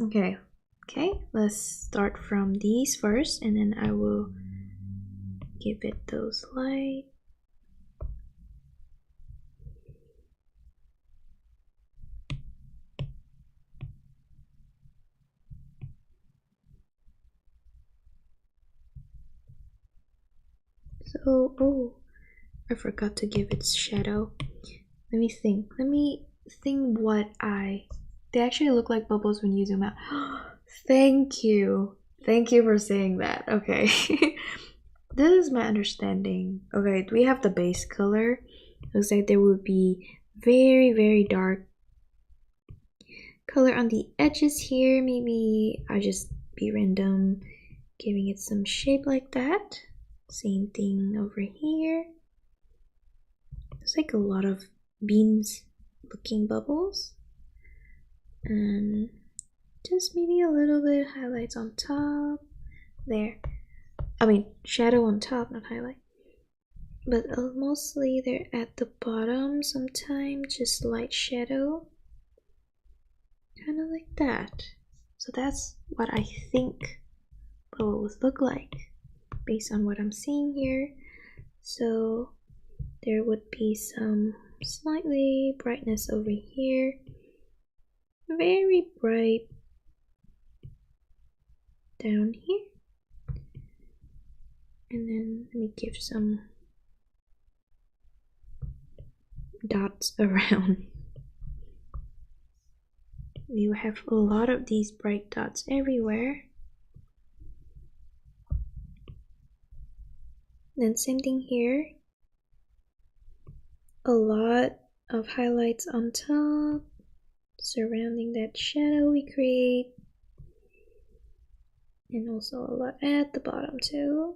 Okay, let's start from these first, and then I will give it those light. So, oh, I forgot to give it shadow. Let me think what they actually look like bubbles when you zoom out. Thank you for saying that. Okay. This is my understanding. Okay, we have the base color. Looks like there would be very dark color on the edges here. Maybe I'll just be random giving it some shape like that. Same thing over here. There's like a lot of beans looking bubbles, and just maybe a little bit of highlights on top there. I mean shadow on top, not highlight, but mostly they're at the bottom. Sometimes just light shadow, kind of like that. So that's what I think bubbles look like based on what I'm seeing here. So there would be some slightly brightness over here, very bright down here, and then let me give some dots around. We will have a lot of these bright dots everywhere. Then same thing here, a lot of highlights on top surrounding that shadow we create, and also a lot at the bottom too.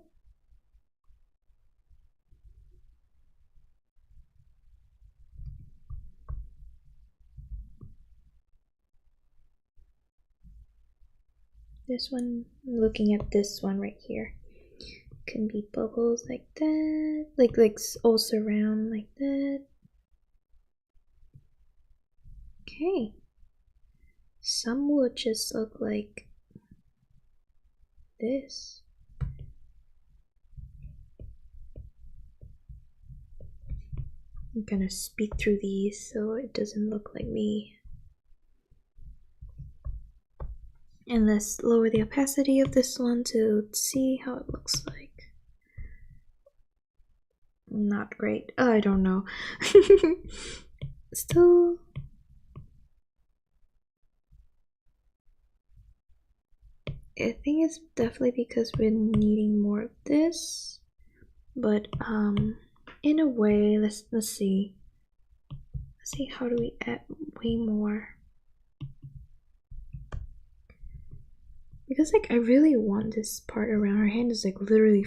This one, looking at this one right here, can be bubbles like that, like all surround like that. Okay, Some would just look like this. I'm gonna speak through these so it doesn't look like me. And let's lower the opacity of this one to see how it looks like. Not great. I don't know. Still. I think it's definitely because we're needing more of this. But in a way, let's see. Let's see, how do we add way more? Because like I really want this part around her hand is like literally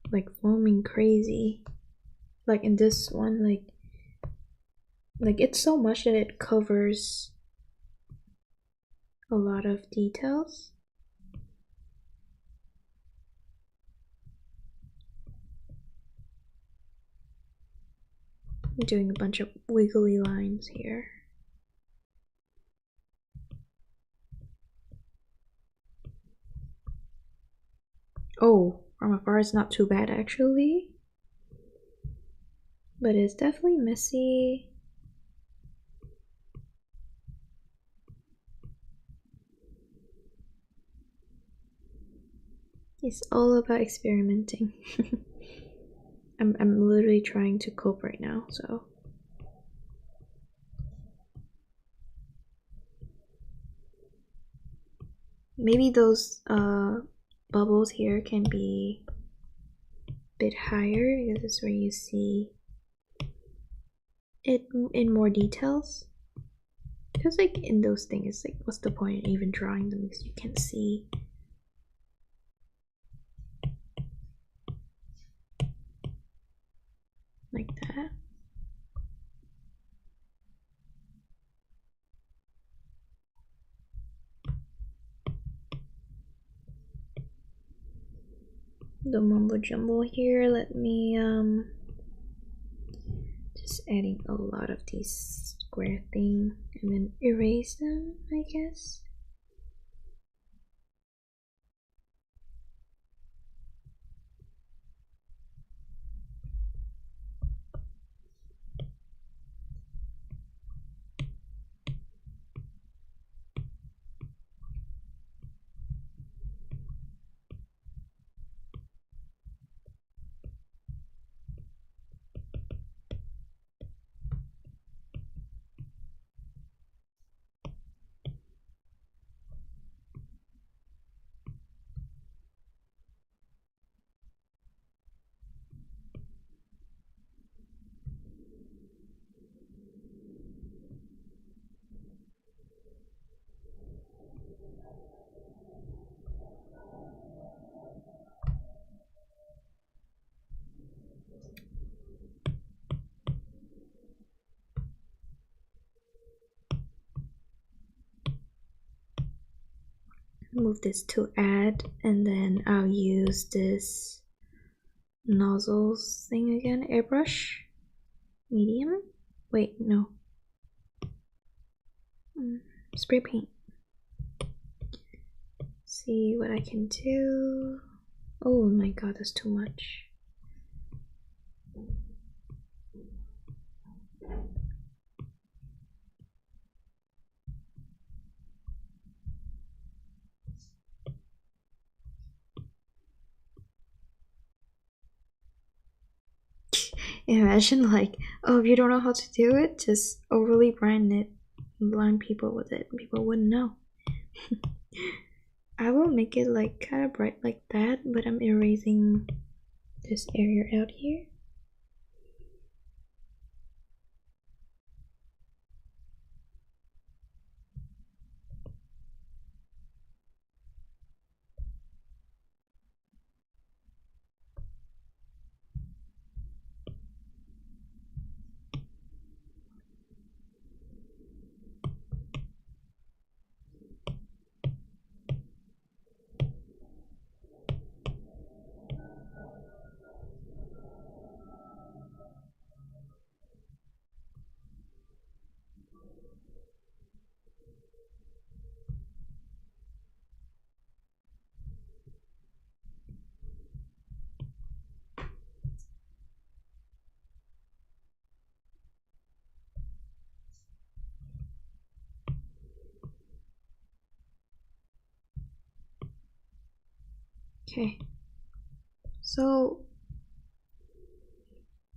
like foaming crazy. Like in this one, like it's so much that it covers a lot of details. I'm doing a bunch of wiggly lines here. Oh, from afar it's not too bad actually. But it's definitely messy. It's all about experimenting. I'm literally trying to cope right now, so. Maybe those bubbles here can be a bit higher because this is where you see it in more details. Because like in those things, like what's the point in even drawing them because you can't see. Like that. The mumbo jumbo here, let me just adding a lot of these square thing and then erase them, I guess. Move this to add, and then I'll use this nozzles thing again. Airbrush medium. Wait, no. Spray paint. See what I can do. Oh my god, that's too much. Imagine like, oh, if you don't know how to do it, just overly blind people with it. People wouldn't know. I will make it like kind of bright like that, but I'm erasing this area out here. Okay, so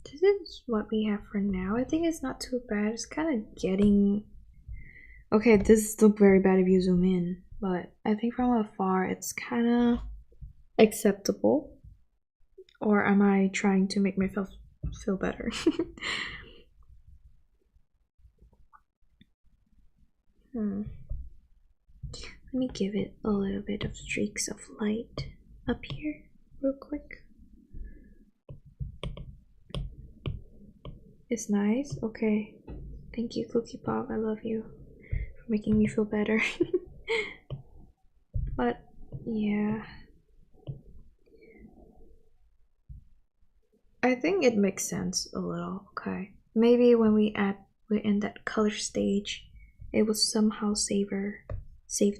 this is what we have for now. I think it's not too bad. It's kind of getting... Okay, this looks very bad if you zoom in, but I think from afar it's kind of acceptable. Or am I trying to make myself feel better? Let me give it a little bit of streaks of light up here real quick. It's nice. Okay. Thank you, Cookie Pop. I love you for making me feel better. But yeah, I think it makes sense a little. Okay, maybe when we're in that color stage, it will somehow save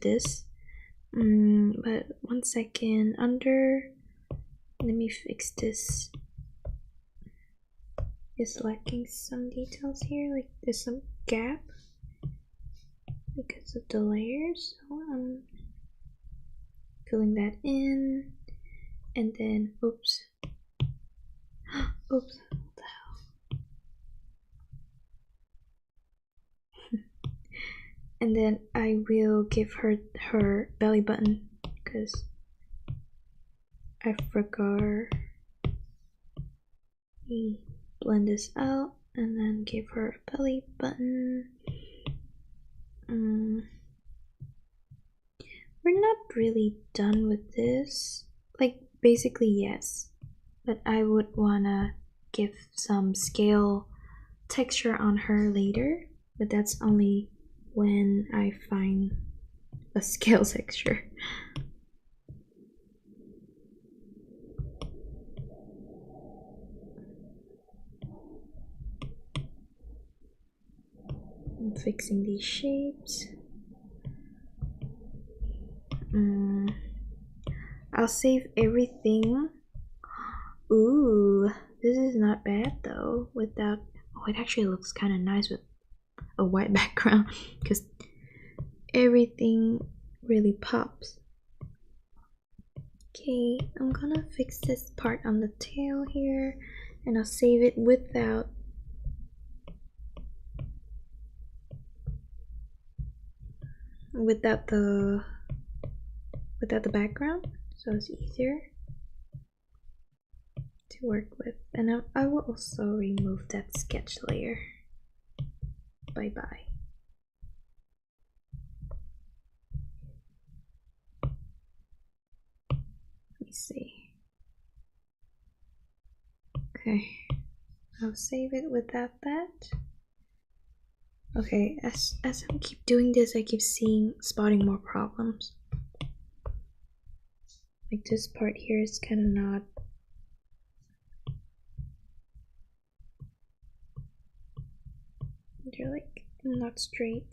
this. But 1 second. Let me fix this. It's lacking some details here, like there's some gap because of the layers. So I'm filling that in, and then oops, what the hell? And then I will give her her belly button because I forgot. We blend this out and then give her a belly button. We're not really done with this. Like, basically, yes. But I would wanna give some scale texture on her later. But that's only when I find a scale texture. I'm fixing these shapes. I'll save everything. Ooh, this is not bad though. Without, oh, it actually looks kind of nice with a white background because everything really pops. Okay, I'm gonna fix this part on the tail here, and I'll save it without the background, so it's easier to work with. And I will also remove that sketch layer. Bye bye. Let me see. Okay, I'll save it without that. Okay, as I keep doing this, I keep spotting more problems. Like this part here is kind of not. They're like not straight.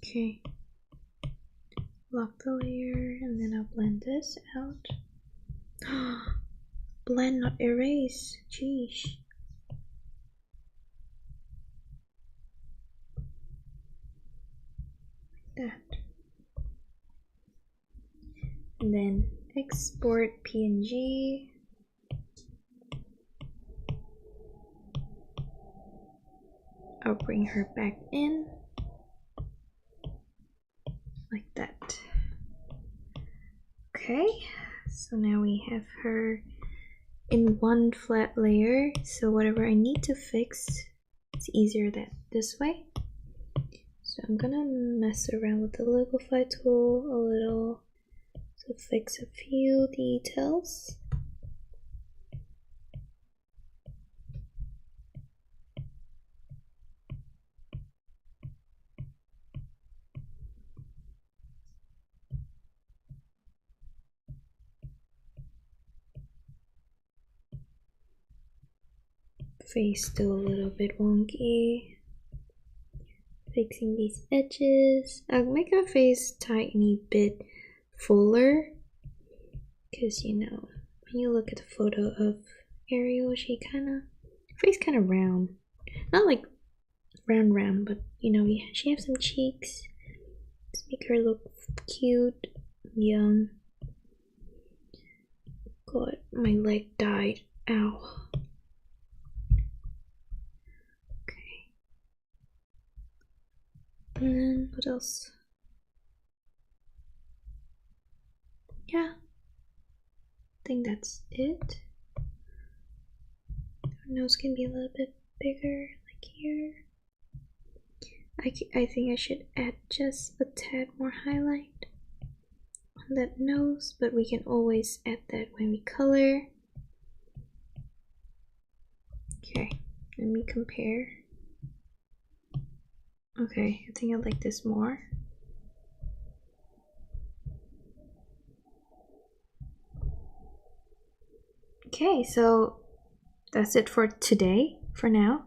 Okay. Lock the layer and then I'll blend this out. Blend, not erase. Jeez. Like that. And then export PNG. I'll bring her back in. Like that. Okay, so now we have her in one flat layer, so whatever I need to fix, it's easier this way. So I'm gonna mess around with the liquify tool a little to fix a few details. Face still a little bit wonky. Fixing these edges. I'll make her face tiny bit fuller because you know when you look at the photo of Ariel, she face kind of round, not like round, but you know, yeah, she has some cheeks. Let's make her look cute, young. God, my leg died. Ow. Okay. And then what else? Yeah. I think that's it. Her nose can be a little bit bigger, like here. I think I should add just a tad more highlight on that nose, but we can always add that when we color. Okay, let me compare. Okay, I think I like this more. Okay, so that's it for today, for now.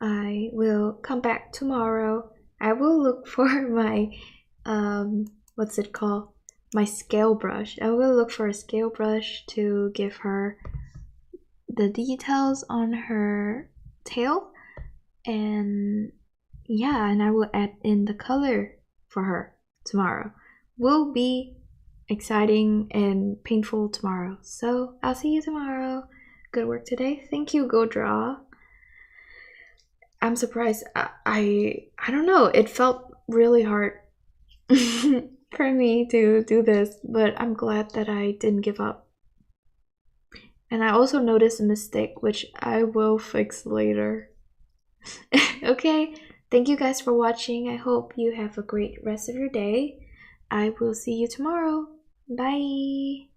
I will come back tomorrow. I will look for my, what's it called? My scale brush. I will look for a scale brush to give her the details on her tail. And yeah, and I will add in the color for her tomorrow. Will be exciting and painful tomorrow. So I'll see you tomorrow. Good work today. Thank you, Go Draw. I'm surprised. I don't know. It felt really hard for me to do this, but I'm glad that I didn't give up. And I also noticed a mistake, which I will fix later. Okay, thank you guys for watching. I hope you have a great rest of your day. I will see you tomorrow. Bye.